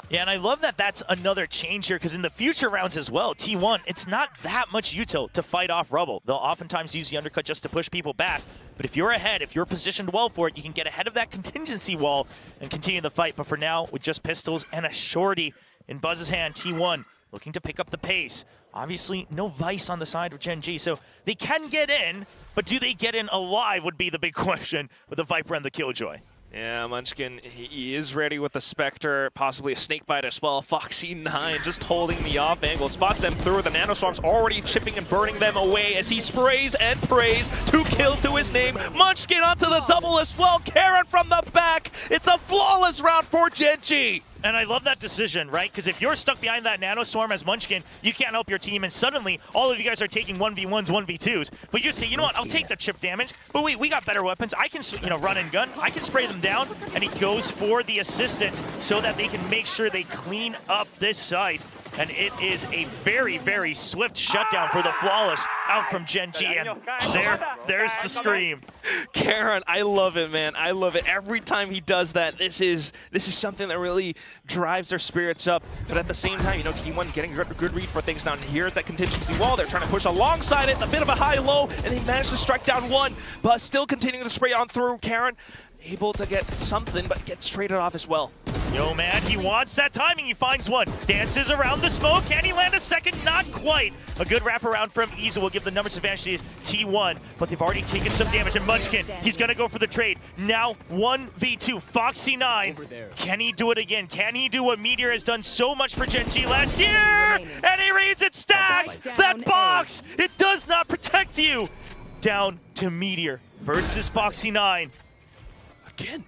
Yeah, and I love that that's another change here, because in the future rounds as well, T1, it's not that much util to fight off Rubble. They'll oftentimes use the undercut just to push people back, but if you're ahead, if you're positioned well for it, you can get ahead of that contingency wall and continue the fight. But for now, with just pistols and a shorty in Buzz's hand, T1 looking to pick up the pace. Obviously, no Vice on the side of Gen G, so they can get in, but do they get in alive would be the big question with the Viper and the Killjoy. Yeah, Munchkin, he is ready with the Spectre, possibly a Snakebite as well. Foxy9 just holding the off angle, spots them through. The Nanoswarm's already chipping and burning them away as he sprays and prays. 2 kills to his name. Munchkin onto the double as well. Karen from the back. It's a flawless round for Gen G. And I love that decision, right? Because if you're stuck behind that Nanoswarm as Munchkin, you can't help your team, and suddenly all of you guys are taking 1v1s, 1v2s. But you say, you know what, I'll take the chip damage, but wait, we got better weapons. I can, run and gun. I can spray them down, and he goes for the assistance so that they can make sure they clean up this site. And it is a very, very swift shutdown for the Flawless out from Gen G, and there's the scream. Karen, I love it, man. I love it. Every time he does that, this is something that really drives their spirits up. But at the same time, T1 getting a good read for things down. Here's that contingency wall. They're trying to push alongside it, a bit of a high-low, and they managed to strike down one, but still continuing to spray on through. Karen able to get something, but gets traded off as well. Yo, man, he wants that timing. He finds one. Dances around the smoke. Can he land a second? Not quite. A good wraparound from Iza will give the numbers advantage to T1, but they've already taken some damage. And Munchkin, he's going to go for the trade. Now 1v2. Foxy9. Can he do it again? Can he do what Meteor has done so much for Gen G last year? And he reads it. Stacks. That box. It does not protect you. Down to Meteor versus Foxy9. Again,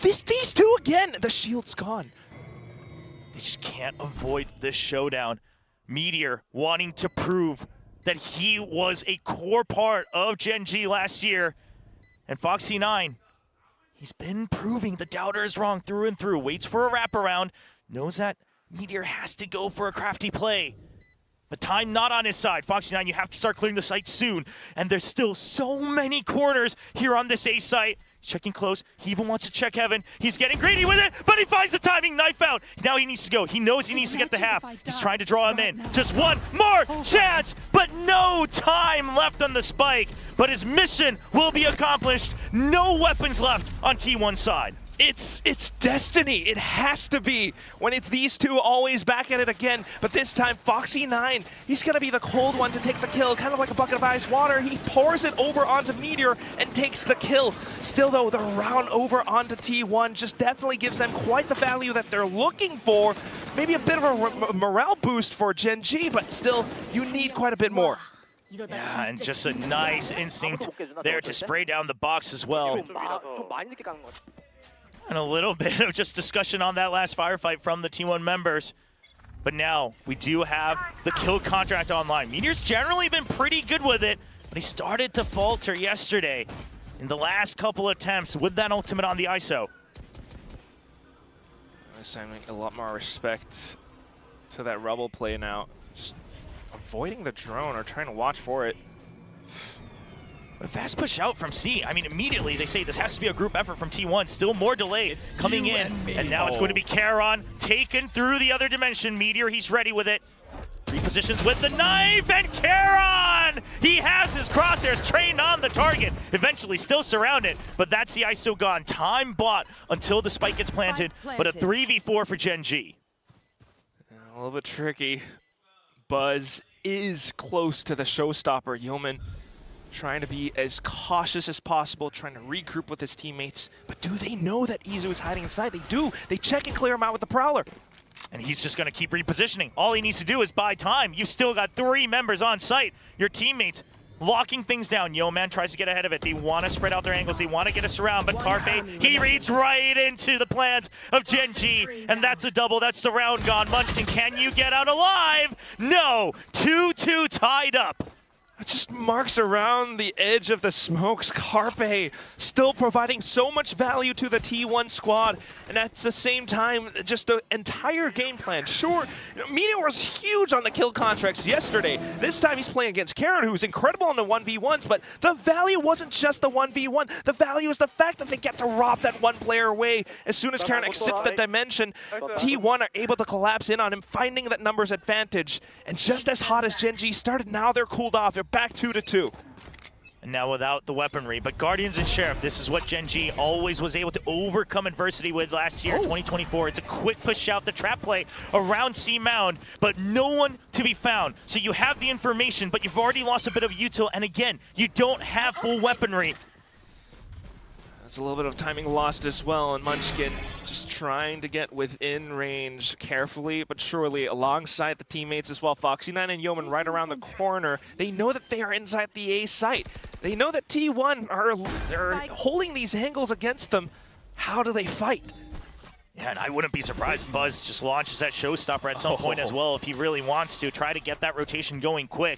these two again. The shield's gone. They just can't avoid this showdown. Meteor wanting to prove that he was a core part of Gen G last year. And Foxy9, he's been proving the doubter is wrong through and through. Waits for a wraparound. Knows that Meteor has to go for a crafty play. But time not on his side. Foxy9, you have to start clearing the site soon. And there's still so many corners here on this A site. Checking close. He even wants to check heaven. He's getting greedy with it, but he finds the timing. Knife out. Now he needs to go. He knows he needs to get the half. He's trying to draw him in. Just one more chance, but no time left on the spike. But his mission will be accomplished. No weapons left on T1's side. It's destiny. It has to be when it's these two always back at it again. But this time, Foxy9, he's going to be the cold one to take the kill, kind of like a bucket of ice water. He pours it over onto Meteor and takes the kill. Still, though, the round over onto T1 just definitely gives them quite the value that they're looking for. Maybe a bit of a morale boost for Gen G, but still, you need quite a bit more. Yeah, and just a nice instinct there to spray down the box as well. And a little bit of just discussion on that last firefight from the T1 members. But now we do have the kill contract online. Meteor's generally been pretty good with it, but he started to falter yesterday in the last couple attempts with that ultimate on the ISO. Assigning a lot more respect to that Rebel play now. Just avoiding the drone or trying to watch for it. A fast push out from C. I mean, immediately they say this has to be a group effort from T1. Still more delay coming in. And now it's going to be Charon taken through the other dimension. Meteor, he's ready with it. Repositions with the knife, and Charon! He has his crosshairs trained on the target. Eventually still surrounded, but that's the ISO gone. Time bought until the spike gets planted, but a 3v4 for Gen G. A little bit tricky. Buzz is close to the showstopper. Yeoman trying to be as cautious as possible, trying to regroup with his teammates. But do they know that Izu is hiding inside? They do. They check and clear him out with the Prowler. And he's just going to keep repositioning. All he needs to do is buy time. You've still got 3 members on site. Your teammates locking things down. Yeoman tries to get ahead of it. They want to spread out their angles. They want to get us around. But Carpe, he reads right into the plans of Gen G. And that's a double. That's the round gone. Munchkin, can you get out alive? No. 2-2 tied up. Just marks around the edge of the smokes. Carpe still providing so much value to the T1 squad, and at the same time, just the entire game plan. Sure, Meteor was huge on the kill contracts yesterday. This time he's playing against Karen, who's incredible in the 1v1s, but the value wasn't just the 1v1. The value is the fact that they get to rob that one player away. As soon as Karen exits that dimension, T1 are able to collapse in on him, finding that numbers advantage. And just as hot as Gen G started, now they're cooled off. They're back 2-2. And now without the weaponry, but Guardians and Sheriff, this is what Gen G always was able to overcome adversity with last year, 2024. It's a quick push out, the trap play around C Mound, but no one to be found. So you have the information, but you've already lost a bit of util, and again, you don't have full weaponry. That's a little bit of timing lost as well, and Munchkin just trying to get within range carefully but surely alongside the teammates as well. Foxy9 and Yeoman right around the corner. They know that they are inside the A site. They know that T1 are holding these angles against them. How do they fight? Yeah, and I wouldn't be surprised Buzz just launches that showstopper at some point as well if he really wants to. Try to get that rotation going quick.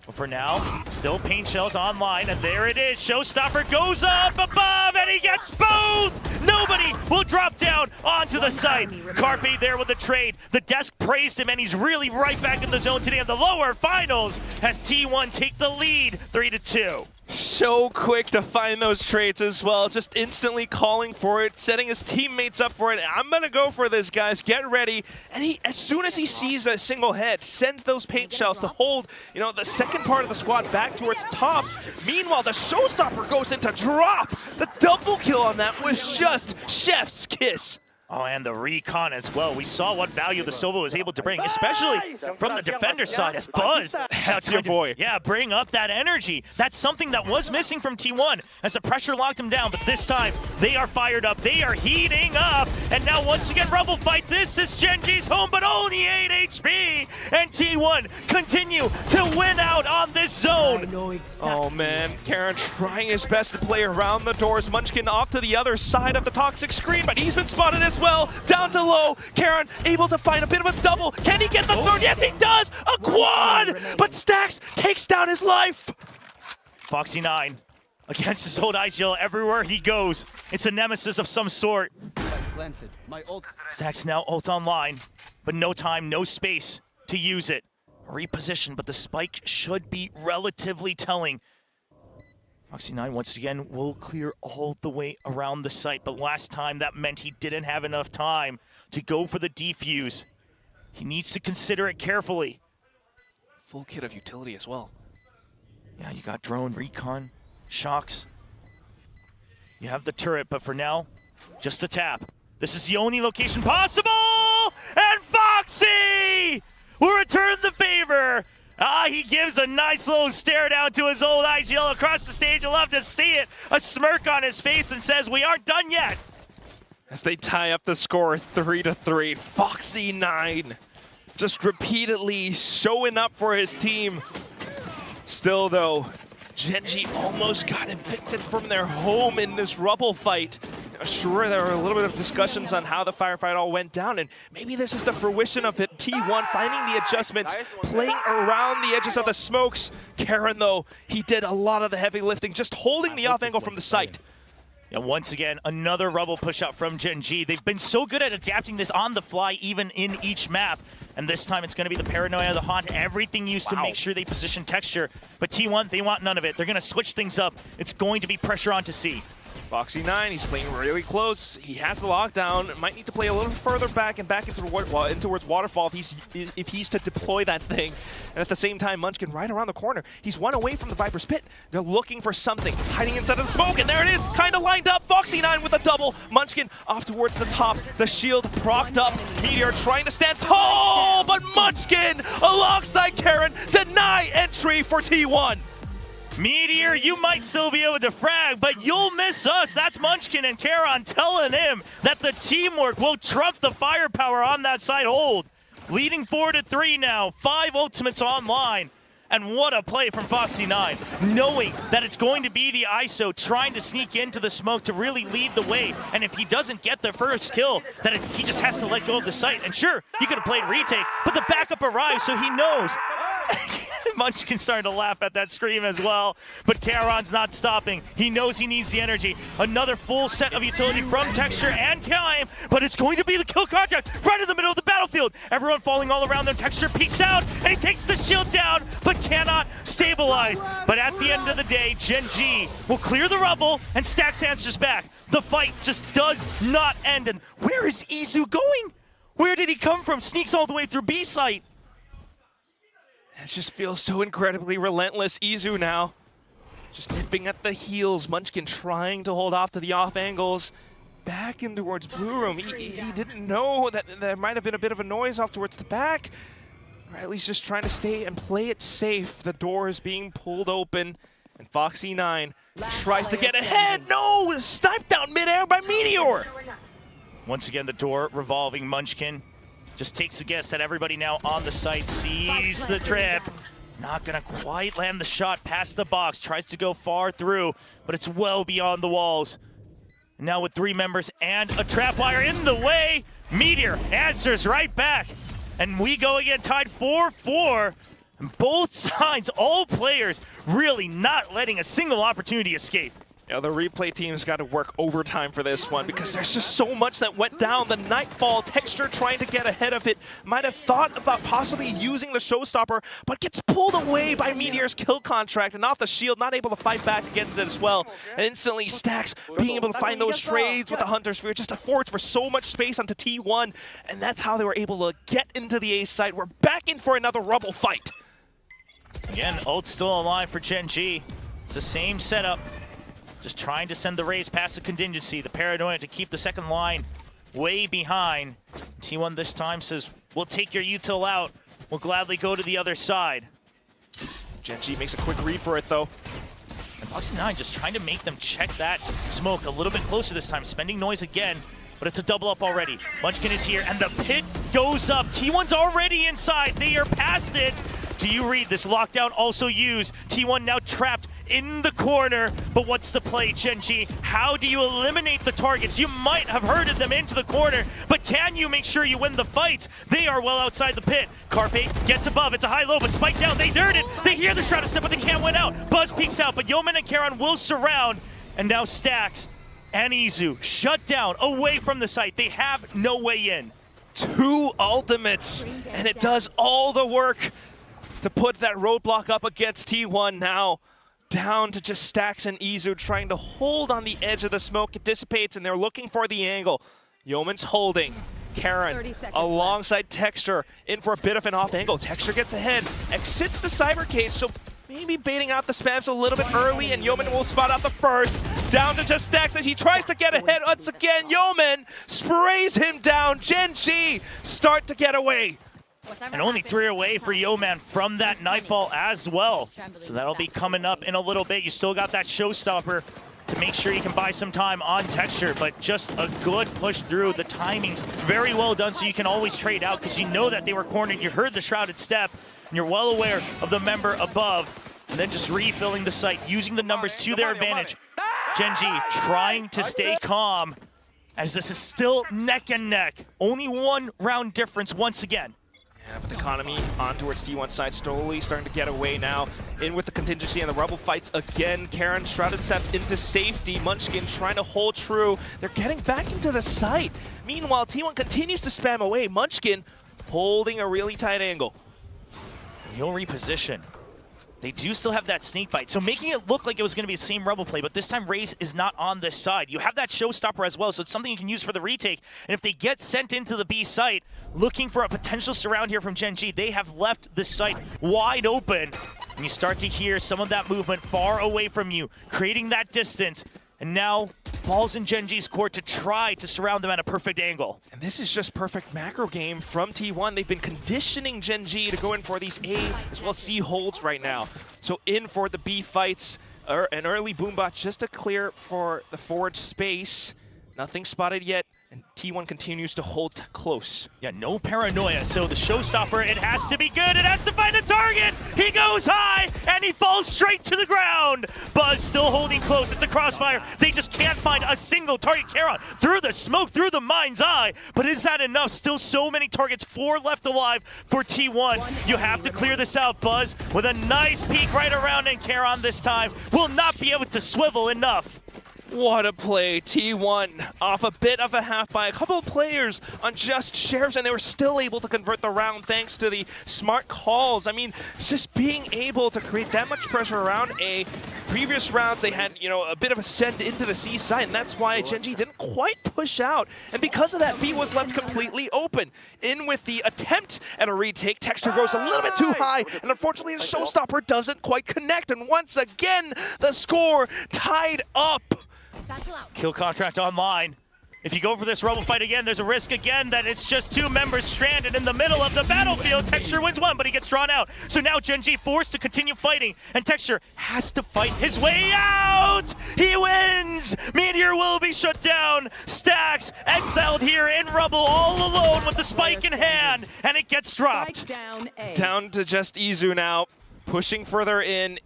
But for now, still paint shells online, and there it is. Showstopper goes up above, and he gets both! Nobody will drop down onto the site. Carpe there with the trade. The desk praised him, and he's really right back in the zone today in the lower finals as T1 take the lead 3-2. So quick to find those trades as well, just instantly calling for it, setting his teammates up for it. I'm gonna go for this, guys, get ready. And he, as soon as he sees a single head, sends those paint shells to hold, you know, the second part of the squad back towards top. Meanwhile, the showstopper goes into drop. The double kill on that was just chef's kiss. Oh, and the recon as well. We saw what value the Silva was able to bring, especially from the defender side as Buzz. That's your boy. Yeah, bring up that energy. That's something that was missing from T1 as the pressure locked him down, but this time they are fired up. They are heating up. And now once again, Rebel fight. This is Gen G's home, but only 8 HP. And T1 continue to win out on this zone. Oh man, Karen trying his best to play around the doors. Munchkin off to the other side of the toxic screen, but he's been spotted as well. Down to low. Karen able to find a bit of a double. Can he get the third? Yes, he does! A quad! But Stax takes down his life. Foxy9 against his old IGL everywhere he goes. It's a nemesis of some sort. Stax now ult online, but no time, no space to use it. Reposition, but the spike should be relatively telling. Foxy9 once again will clear all the way around the site, but last time that meant he didn't have enough time to go for the defuse. He needs to consider it carefully. Full kit of utility as well. Yeah, you got drone, recon, shocks. You have the turret, but for now, just a tap. This is the only location possible! And Foxy will return the favor! He gives a nice little stare down to his old IGL across the stage. I love to see it. A smirk on his face and says, we aren't done yet. As they tie up the score 3-3, Foxy9 just repeatedly showing up for his team. Still though, Gen.G almost got evicted from their home in this rubble fight. Sure, there were a little bit of discussions on how the firefight all went down, and maybe this is the fruition of it. T1 finding the adjustments, playing around the edges of the smokes. Karen, though, he did a lot of the heavy lifting, just holding the off angle from the site. Yeah, once again, another rubble push out from Gen.G. They've been so good at adapting this on the fly, even in each map. And this time it's going to be the paranoia, the haunt, everything used to make sure they position texture. But T1, they want none of it. They're going to switch things up. It's going to be pressure on to C. Foxy9, he's playing really close. He has the lockdown. Might need to play a little further back and back into towards Waterfall if he's to deploy that thing. And at the same time, Munchkin right around the corner. He's one away from the Viper's pit. They're looking for something, hiding inside of the smoke, and there it is, kind of lined up. Foxy9 with a double. Munchkin off towards the top. The shield procced up. Meteor trying to stand tall, but Munchkin alongside Karen deny entry for T1. Meteor, you might still be able to frag, but you'll miss us. That's Munchkin and Karon telling him that the teamwork will trump the firepower on that side hold. Leading 4-3 now, 5 ultimates online. And what a play from Foxy9, knowing that it's going to be the ISO trying to sneak into the smoke to really lead the way. And if he doesn't get the first kill, that he just has to let go of the site. And sure, he could have played retake, but the backup arrives, so he knows. Munchkin's starting to laugh at that scream as well, but Karon's not stopping. He knows he needs the energy. Another full set of utility from Texture and Time, but it's going to be the kill contract right in the middle of the battlefield. Everyone falling all around them. Texture peeks out, and he takes the shield down, but cannot stabilize. But at the end of the day, Gen.G will clear the rubble, and Stax answers back. The fight just does not end, and where is Izu going? Where did he come from? Sneaks all the way through B site. It just feels so incredibly relentless. Izu now just nipping at the heels. Munchkin trying to hold off to the off angles. Back in towards Blue Room. He didn't know that there might have been a bit of a noise off towards the back. Or at least just trying to stay and play it safe. The door is being pulled open. And Foxy9 tries to get ahead. No! Sniped down midair by Meteor! Once again, the door revolving. Munchkin just takes a guess that everybody now on the site sees the trip. Not gonna quite land the shot past the box. Tries to go far through, but it's well beyond the walls. And now with 3 members and a trap wire in the way, Meteor answers right back. And we go again, tied 4-4. And both sides, all players, really not letting a single opportunity escape. Yeah, the replay team's got to work overtime for this one because there's just so much that went down. The Nightfall, Texture trying to get ahead of it, might have thought about possibly using the showstopper, but gets pulled away by Meteor's kill contract and off the shield, not able to fight back against it as well. And instantly Stax being able to find those trades with the Hunter Sphere just affords for so much space onto T1, and that's how they were able to get into the A site. We're back in for another rubble fight. Again, ult's still alive for Gen.G. It's the same setup. Just trying to send the Rays past the contingency. The paranoia to keep the second line way behind. T1 this time says, we'll take your util out. We'll gladly go to the other side. Gen.G makes a quick read for it though. And Foxy9 just trying to make them check that smoke a little bit closer this time. Spending noise again, but it's a double up already. Munchkin is here and the pit goes up. T1's already inside. They are past it. Do you read this lockdown also used? T1 now trapped in the corner, but what's the play, Gen.G? How do you eliminate the targets? You might have herded them into the corner, but can you make sure you win the fight? They are well outside the pit. Carpe gets above, it's a high-low, but spike down, they dirt it. They hear the Shroud of Step, but they can't win out. Buzz peeks out, but Yeoman and Karon will surround, and now Stax and Izu shut down, away from the site. They have no way in. 2 ultimates, and it does all the work to put that roadblock up against T1 now. Down to just Stax and Izu trying to hold on the edge of the smoke. It dissipates and they're looking for the angle. Yeoman's holding. Karen alongside Texture in for a bit of an off angle. Texture gets ahead, exits the cyber cage, so maybe baiting out the spams a little bit early, and Yeoman will spot out the first. Down to just Stax as he tries to get ahead once again. Yeoman sprays him down. Gen.G start to get away. And only 3 away for Yeoman from that Nightfall as well. So that'll be coming up in a little bit. You still got that showstopper to make sure you can buy some time on Texture, but just a good push through. The timing's very well done, so you can always trade out because you know that they were cornered. You heard the Shrouded Step, and you're well aware of the member above. and then just refilling the site, using the numbers to their advantage. Gen G trying to stay calm, as this is still neck and neck. Only 1 round difference once again. The economy on towards T1 side, slowly starting to get away now. In with the contingency and the Rebel fights again. Karon Shrouded steps into safety. Munchkin trying to hold true. They're getting back into the site. Meanwhile, T1 continues to spam away. Munchkin holding a really tight angle. He'll reposition. They do still have that snake bite, so making it look like it was going to be the same Rebel play, but this time Raze is not on this side. You have that showstopper as well, so it's something you can use for the retake. And if they get sent into the B site, looking for a potential surround here from Gen G, they have left the site wide open. And you start to hear some of that movement far away from you, creating that distance. And now, ball's in Gen G's court to try to surround them at a perfect angle. And this is just perfect macro game from T1. They've been conditioning Gen G to go in for these A as well as C holds right now. So in for the B fights, an early boombot just to clear for the forward space. Nothing spotted yet, and T1 continues to hold close. Yeah, no paranoia, so the showstopper, it has to be good, it has to find a target! He goes high, and he falls straight to the ground! Buzz still holding close, it's a crossfire, they just can't find a single target. Karon through the smoke, through the mind's eye, but is that enough? Still so many targets, 4 left alive for T1. You have to clear this out, Buzz, with a nice peek right around, and Karon this time will not be able to swivel enough. What a play. T1 off a bit of a half by a couple of players on just sheriffs, and they were still able to convert the round thanks to the smart calls. I mean, just being able to create that much pressure around A. Previous rounds, they had, a bit of a send into the C side, and that's why Gen G didn't quite push out. And because of that, B was left completely open. In with the attempt at a retake, Texture goes a little bit too high, and unfortunately the showstopper doesn't quite connect. And once again, the score tied up. Kill contract online. If you go for this Rebel fight again, there's a risk again that it's just 2 members stranded in the middle of the battlefield. Texture wins 1, but he gets drawn out. So now Gen G forced to continue fighting, and Texture has to fight his way out! He wins! Meteor will be shut down. Stax exiled here in Rebel all alone with the spike in hand, and it gets dropped. Down to just Izu now, pushing further in.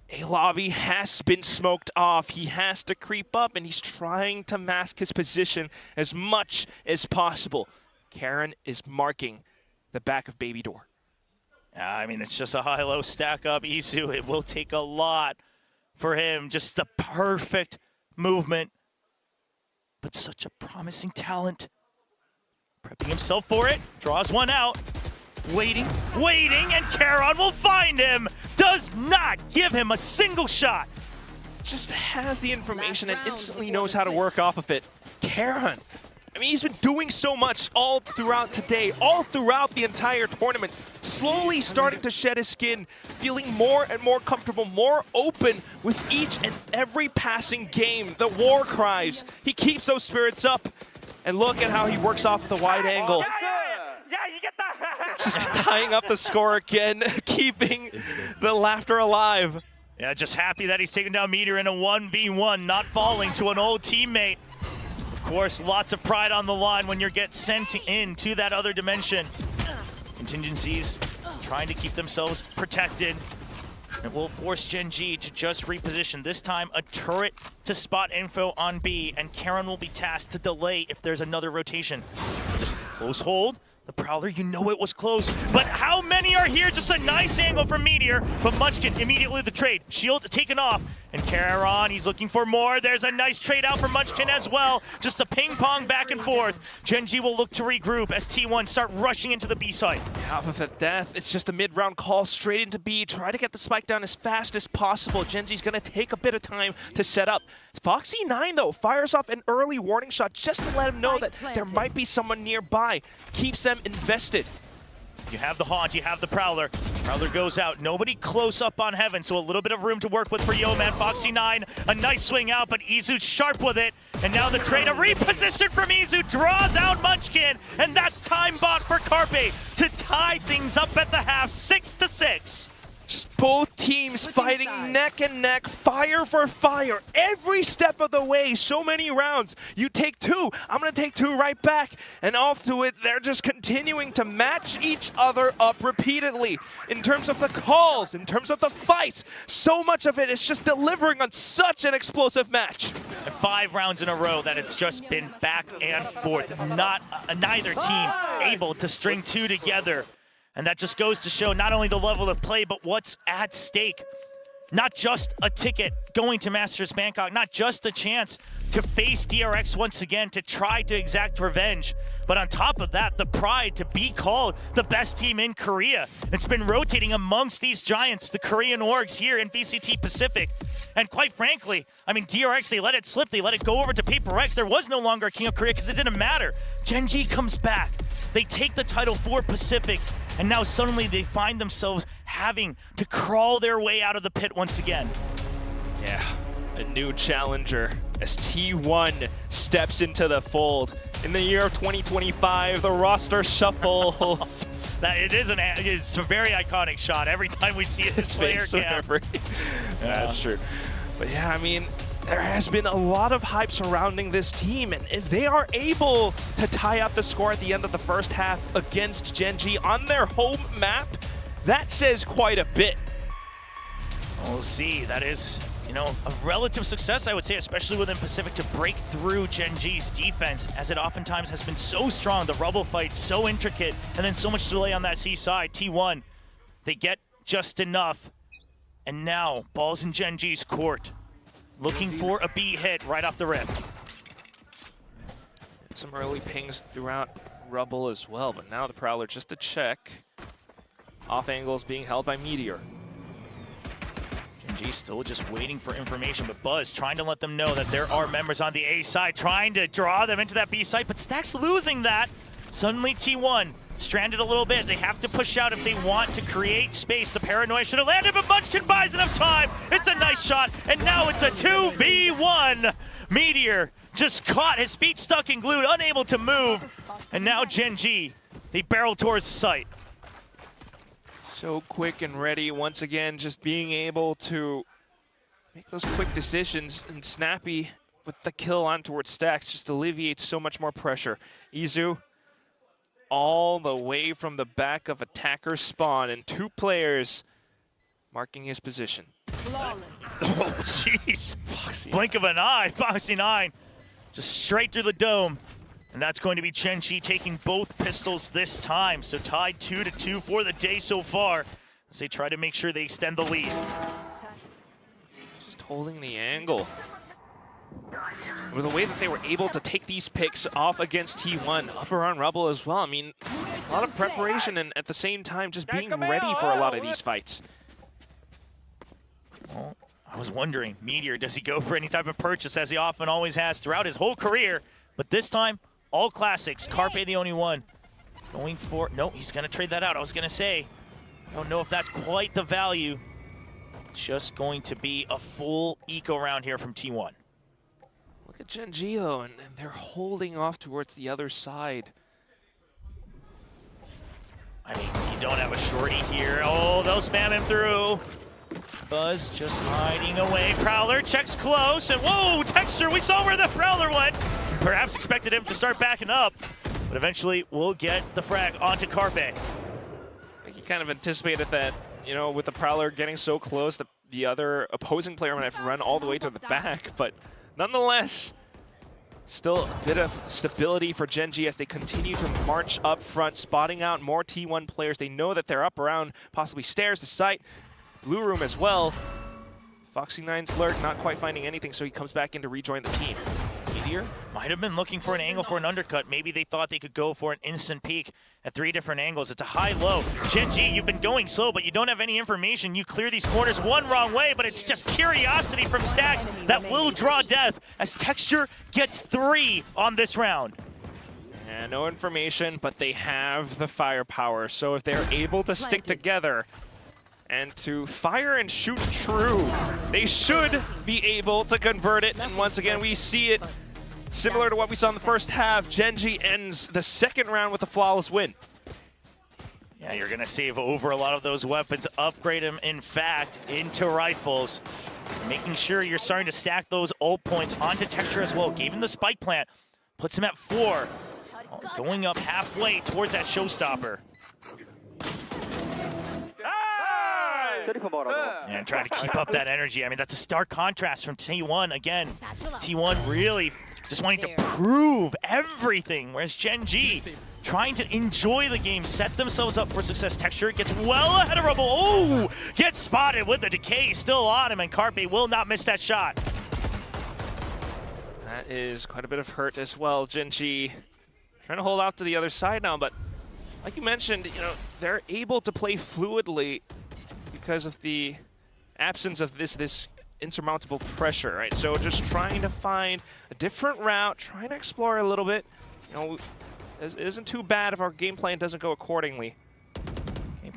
A lobby has been smoked off. He has to creep up, and he's trying to mask his position as much as possible. Karon is marking the back of Baby Door. I mean, it's just a high-low stack up. Izu, it will take a lot for him. Just the perfect movement, but such a promising talent. Prepping himself for it, draws one out. Waiting, and Karon will find him! Does not give him a single shot! Just has the information and instantly knows how to work off of it. Karon, I mean, he's been doing so much all throughout today, all throughout the entire tournament, slowly starting to shed his skin, feeling more and more comfortable, more open with each and every passing game. The war cries, he keeps those spirits up, and look at how he works off the wide angle. Just tying up the score again, keeping the laughter alive. Yeah, just happy that he's taking down Meteor in a 1v1, not falling to an old teammate. Of course, lots of pride on the line when you get sent into that other dimension. Contingencies trying to keep themselves protected. It will force Gen G to just reposition. This time, a turret to spot info on B, and Karon will be tasked to delay if there's another rotation. Just close hold. The Prowler, you know it was close, but how many are here? Just a nice angle from Meteor, but Munchkin immediately the trade. Shield taken off, and Karon, he's looking for more. There's a nice trade out for Munchkin as well. Just a ping pong back and forth. Gen G will look to regroup as T1 start rushing into the B site. Half of a death, it's just a mid-round call straight into B. Try to get the spike down as fast as possible. Gen G's gonna take a bit of time to set up. Foxy9 though fires off an early warning shot just to let him know that there might be someone nearby. Keeps them invested. You have the Haunt, you have the Prowler. Prowler goes out, nobody close up on Heaven, so a little bit of room to work with for Yeoman. Foxy9, a nice swing out, but Izu's sharp with it. And now the trade, a reposition from Izu, draws out Munchkin, and that's time bought for Carpe to tie things up at the half, 6-6. Just both teams fighting neck and neck, fire for fire, every step of the way. So many rounds. You take two, I'm gonna take two right back, and off to it. They're just continuing to match each other up repeatedly. In terms of the calls, in terms of the fights, so much of it is just delivering on such an explosive match. 5 rounds in a row that it's just been back and forth. Neither team able to string two together. And that just goes to show not only the level of play, but what's at stake. Not just a ticket going to Masters Bangkok, not just a chance to face DRX once again to try to exact revenge, but on top of that, the pride to be called the best team in Korea. It's been rotating amongst these giants, the Korean orgs here in VCT Pacific. And quite frankly, I mean, DRX, they let it slip, they let it go over to Paper X. There was no longer a King of Korea because it didn't matter. Gen G comes back. They take the title for Pacific, and now suddenly they find themselves having to crawl their way out of the pit once again. Yeah, a new challenger as T1 steps into the fold. In the year of 2025, the roster shuffles. It's a very iconic shot every time we see this player cam. That's true. But yeah, I mean, there has been a lot of hype surrounding this team, and if they are able to tie up the score at the end of the first half against Gen G on their home map, that says quite a bit. We'll see. That is, you know, a relative success, I would say, especially within Pacific, to break through Gen G's defense, as it oftentimes has been so strong. The rubble fight so intricate, and then so much delay on that C side. T1, they get just enough, and now ball's in Gen G's court. Looking for a B hit right off the rip. Some early pings throughout Rubble as well, but now the Prowler just a check. Off angles being held by Meteor. Gen G still just waiting for information, but Buzz trying to let them know that there are members on the A side, trying to draw them into that B side, but Stack's losing that. Suddenly T1 stranded a little bit. They have to push out if they want to create space. The paranoia should have landed, but Munchkin buys enough time. It's a nice shot, and now it's a 2v1. Meteor just caught, his feet stuck and glued, unable to move. And now Gen G, they barrel towards the site. So quick and ready, once again, just being able to make those quick decisions, and snappy with the kill on towards Stacks just alleviates so much more pressure. Izu all the way from the back of attacker spawn, and 2 players marking his position. Oh, jeez. Blink of an eye, Foxy9. Just straight through the dome. And that's going to be Gen G taking both pistols this time. So tied 2-2 for the day so far, as they try to make sure they extend the lead. Just holding the angle. With the way that they were able to take these picks off against T1, up around Rubble as well. I mean, a lot of preparation, and at the same time just being ready for a lot of these fights. Well, I was wondering, Meteor, does he go for any type of purchase, as he often always has throughout his whole career? But this time, all classics. Carpe the only one. Going for, no, he's gonna trade that out. I was gonna say, I don't know if that's quite the value. Just going to be a full eco round here from T1. Look at Gen G though, and they're holding off towards the other side. I mean, you don't have a shorty here. Oh, they'll spam him through. Buzz just hiding away. Prowler checks close, and whoa, Texture, we saw where the Prowler went. Perhaps expected him to start backing up, but eventually we'll get the frag onto Carpe. I think he kind of anticipated that, you know, with the Prowler getting so close, that the other opposing player might have to run all the way to the back, but nonetheless, still a bit of stability for Gen G as they continue to march up front, spotting out more T1 players. They know that they're up around possibly stairs, the site, blue room as well. Foxy9's lurk, not quite finding anything, so he comes back in to rejoin the team. Meteor might have been looking for an angle for an undercut. Maybe they thought they could go for an instant peek at 3 different angles. It's a high-low. Gen G, you've been going slow, but you don't have any information. You clear these corners one wrong way, but it's just curiosity from Stacks that will draw death as Texture gets 3 on this round. And no information, but they have the firepower. So if they're able to stick together and to fire and shoot true, they should be able to convert it. And once again, we see it similar to what we saw in the first half. Gen G ends the second round with a flawless win. Yeah, Yeah, you're going to save over a lot of those weapons, upgrade them, in fact, into rifles. Making sure you're starting to stack those ult points onto Texture as well. Gave him the spike plant, puts him at 4. Going up halfway towards that showstopper. And trying to keep up that energy. I mean, that's a stark contrast from T1. Again, T1 really just wanting to prove everything, whereas Gen G trying to enjoy the game, set themselves up for success. Texture gets well ahead of Rubble. Oh, gets spotted with the decay still on him, and Carpe will not miss that shot. That is quite a bit of hurt as well. Gen G trying to hold out to the other side now, but like you mentioned, you know, they're able to play fluidly because of the absence of this insurmountable pressure, right? So just trying to find a different route, trying to explore a little bit. You know, it isn't too bad if our game plan doesn't go accordingly.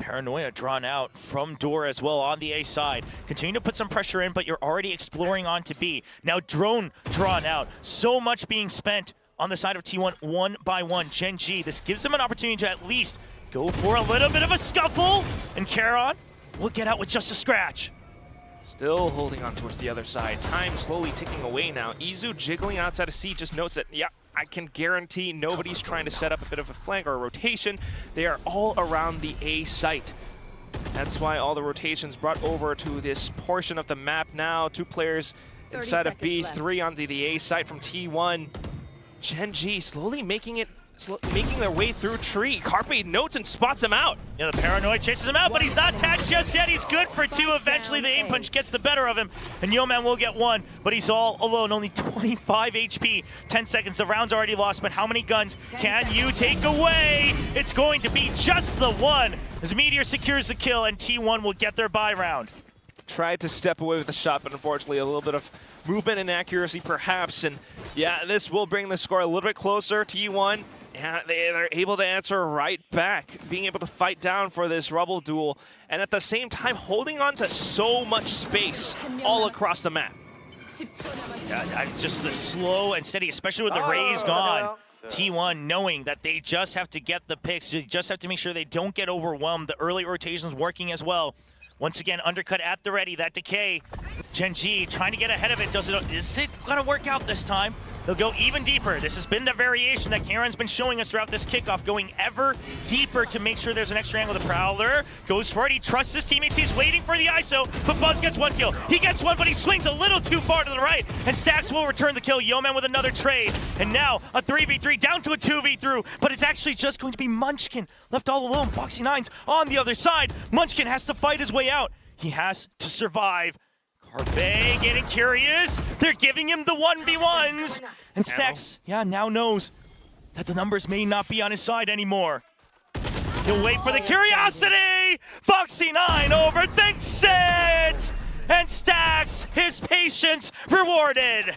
Paranoia drawn out from Door as well on the A side. Continue to put some pressure in, but you're already exploring onto B. Now Drone drawn out. So much being spent on the side of T1 one by one. Gen G, this gives them an opportunity to at least go for a little bit of a scuffle. And Charon will get out with just a scratch. Still holding on towards the other side. Time slowly ticking away now. Izu jiggling outside of C just notes that, yeah, I can guarantee nobody's trying to set up a bit of a flank or a rotation. They are all around the A site. That's why all the rotations brought over to this portion of the map now. 2 players inside of B, left. 3 onto the A site from T1. Gen G slowly making their way through tree. Carpe notes and spots him out. Yeah, the Paranoid chases him out, but he's not tagged just yet. He's good for 2. Eventually, the aim punch gets the better of him, and Yeoman will get 1, but he's all alone. Only 25 HP, 10 seconds. The round's already lost, but how many guns can you take away? It's going to be just the 1, as Meteor secures the kill, and T1 will get their buy round. Tried to step away with the shot, but unfortunately a little bit of movement and accuracy perhaps, and yeah, this will bring the score a little bit closer. T1, yeah, they're able to answer right back, being able to fight down for this Rubble duel, and at the same time holding on to so much space all across the map. Yeah, just the slow and steady, especially with the rays gone. T1 knowing that they just have to get the picks, they just have to make sure they don't get overwhelmed. The early rotations working as well. Once again, undercut at the ready, that decay. Gen G trying to get ahead of it. Is it gonna work out this time? They'll go even deeper. This has been the variation that Karen's been showing us throughout this kickoff, going ever deeper to make sure there's an extra angle. The Prowler goes for it. He trusts his teammates. He's waiting for the ISO, but Buzz gets 1 kill. He gets 1, but he swings a little too far to the right, and Stax will return the kill. Yeoman with another trade, and now a 3v3 down to a 2v3, but it's actually just going to be Munchkin left all alone. Foxy Nines on the other side. Munchkin has to fight his way out. He has to survive. Carpe getting curious. They're giving him the 1v1s. And Stax, yeah, now knows that the numbers may not be on his side anymore. He'll wait for the curiosity. Foxy 9 overthinks it. And Stax, his patience rewarded.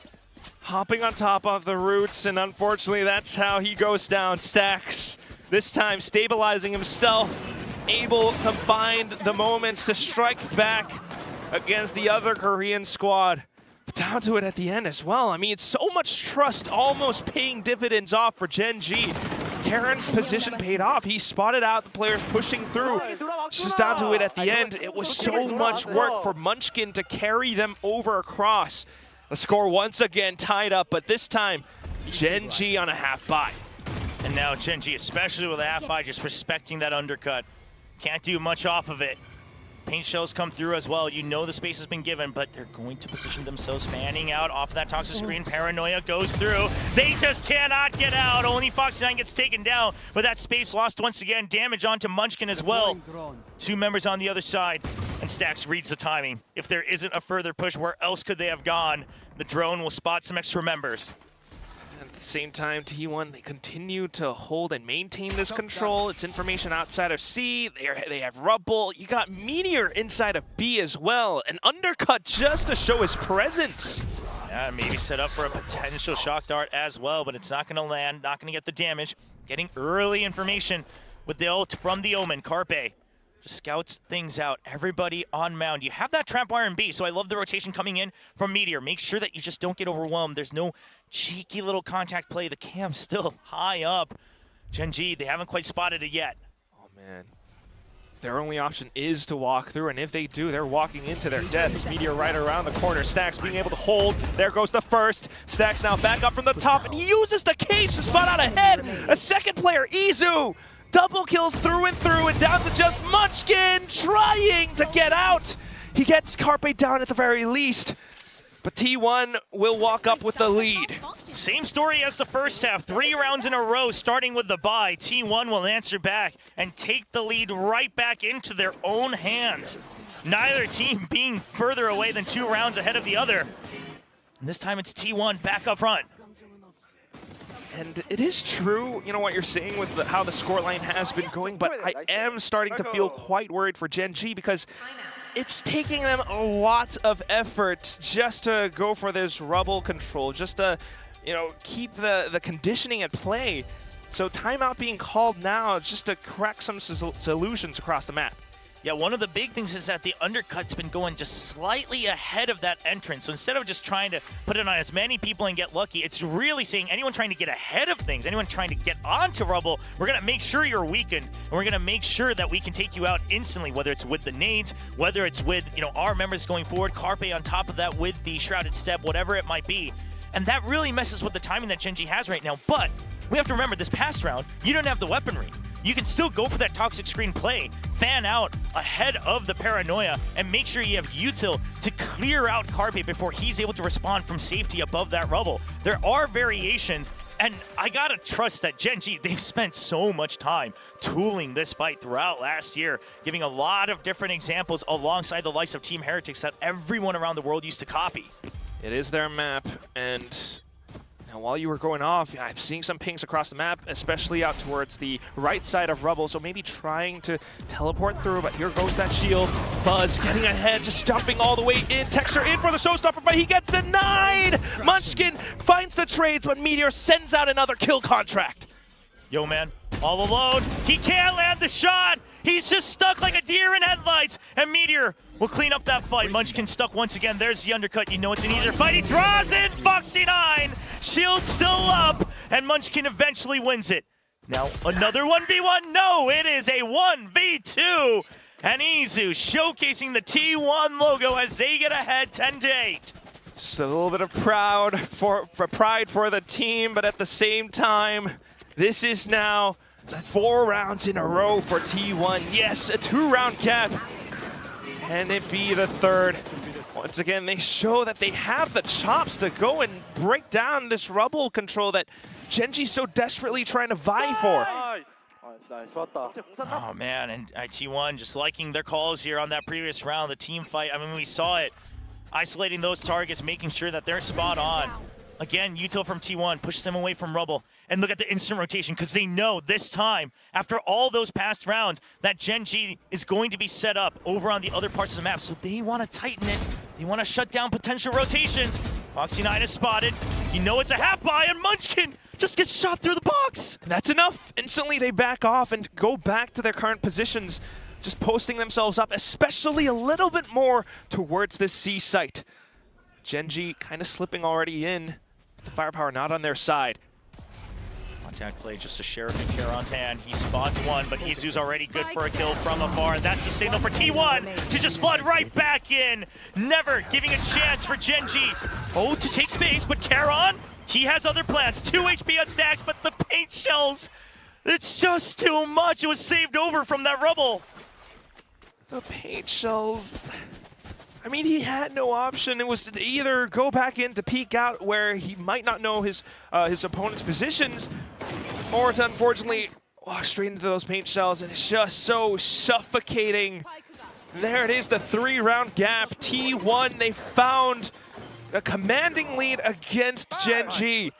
Hopping on top of the roots, and unfortunately that's how he goes down. Stax, this time stabilizing himself, able to find the moments to strike back against the other Korean squad. But down to it at the end as well. I mean, it's so much trust almost paying dividends off for Gen G. Karen's position paid off. He spotted out the players pushing through. Just down to it at the end. It was so much work for Munchkin to carry them over across. The score once again tied up, but this time, Gen G on a half buy. And now Gen G, especially with a half buy, just respecting that undercut. Can't do much off of it. Paint shells come through as well. You know the space has been given, but they're going to position themselves fanning out off of that toxic screen. Paranoia goes through. They just cannot get out. Only Foxy 9 gets taken down, but that space lost once again. Damage onto Munchkin as well. 2 members on the other side, and Stax reads the timing. If there isn't a further push, where else could they have gone? The drone will spot some extra members. At the same time, T1, they continue to hold and maintain this control. It's information outside of C. They have Rubble. You got Meteor inside of B as well. An undercut just to show his presence. Yeah, maybe set up for a potential shock dart as well, but it's not going to land, not going to get the damage. Getting early information with the ult from the Omen. Carpe just scouts things out. Everybody on mound. You have that trap wire in B, so I love the rotation coming in from Meteor. Make sure that you just don't get overwhelmed. There's no cheeky little contact play. The cam's still high up. Gen G, they haven't quite spotted it yet. Oh, man. Their only option is to walk through, and if they do, they're walking into their deaths. Meteor right around the corner. Stax being able to hold. There goes the first. Stax now back up from the top, and he uses the cage to spot out ahead. A second player, Izu, double kills through and through, and down to just Munchkin trying to get out. He gets Carpe down at the very least, but T1 will walk up with the lead. Same story as the first half. 3 rounds in a row, starting with the bye. T1 will answer back and take the lead right back into their own hands. Neither team being further away than 2 rounds ahead of the other. And this time it's T1 back up front. And it is true, you know, what you're saying with how the scoreline has been going, but I am starting to feel quite worried for Gen G because it's taking them a lot of effort just to go for this rubble control, just to, you know, keep the conditioning at play. So timeout being called now just to crack some solutions across the map. Yeah, one of the big things is that the undercut's been going just slightly ahead of that entrance. So instead of just trying to put it on as many people and get lucky, it's really saying anyone trying to get ahead of things, anyone trying to get onto rubble, we're going to make sure you're weakened, and we're going to make sure that we can take you out instantly, whether it's with the nades, whether it's with, you know, our members going forward, Carpe on top of that with the Shrouded Step, whatever it might be. And that really messes with the timing that Gen G has right now. But we have to remember, this past round, you don't have the weaponry. You can still go for that toxic screen play, fan out ahead of the paranoia, and make sure you have util to clear out Carpe before he's able to respond from safety above that rubble. There are variations, and I gotta trust that Gen G, they've spent so much time tooling this fight throughout last year, giving a lot of different examples alongside the likes of Team Heretics that everyone around the world used to copy. It is their map, and now while you were going off, I'm seeing some pings across the map, especially out towards the right side of rubble, so maybe trying to teleport through, but here goes that shield. Buzz getting ahead, just jumping all the way in. Texture in for the showstopper, but he gets denied! Munchkin finds the trades, but Meteor sends out another kill contract. Yo, man, all alone. He can't land the shot. He's just stuck like a deer in headlights. And Meteor will clean up that fight. Munchkin stuck once again. There's the undercut. You know it's an easier fight. He draws in Foxy 9. Shield still up. And Munchkin eventually wins it. Now, another 1v1. No, it is a 1v2. And Izu showcasing the T1 logo as they get ahead 10-8. Just a little bit of pride for the team, but at the same time, this is now 4 rounds in a row for T1. Yes, a 2-round gap. Can it be the third? Once again, they show that they have the chops to go and break down this rubble control that Gen G's so desperately trying to vie for. Oh man, and T1 just liking their calls here on that previous round, the team fight. I mean, we saw it. Isolating those targets, making sure that they're spot on. Again, util from T1, push them away from rubble. And look at the instant rotation, because they know this time, after all those past rounds, that Gen G is going to be set up over on the other parts of the map. So they want to tighten it. They want to shut down potential rotations. Foxy 9 is spotted. You know it's a half buy, and Munchkin just gets shot through the box. And that's enough. Instantly, they back off and go back to their current positions, just posting themselves up, especially a little bit more towards this C site. Gen G kind of slipping already in. The firepower not on their side. Contact play, just a Sheriff in Charon's hand. He spots one, but Izu's already good for a kill from afar. And that's the signal for T1 to just flood right back in. Never giving a chance for Gen G. Oh, to take space, but Charon, he has other plans. 2 HP on Stacks, but the paint shells, it's just too much. It was saved over from that rubble. The paint shells. I mean, he had no option. It was to either go back in to peek out where he might not know his opponent's positions, or to unfortunately walk straight into those paint shells, and it's just so suffocating. There it is, the 3-round gap. T1, they found a commanding lead against Gen G.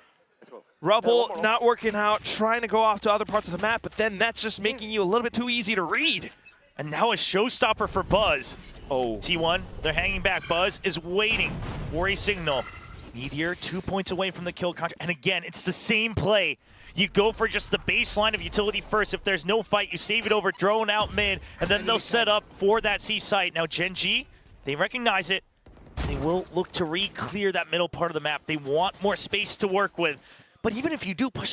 Rubble not working out, trying to go off to other parts of the map, but then that's just making you a little bit too easy to read. And now a showstopper for Buzz. Oh. T1, they're hanging back. Buzz is waiting for a signal. Meteor 2 points away from the kill contract. And again, it's the same play. You go for just the baseline of utility first. If there's no fight, you save it over, drone out mid, and then they'll set up for that C site. Now Gen G, they recognize it. They will look to re-clear that middle part of the map. They want more space to work with. But even if you do push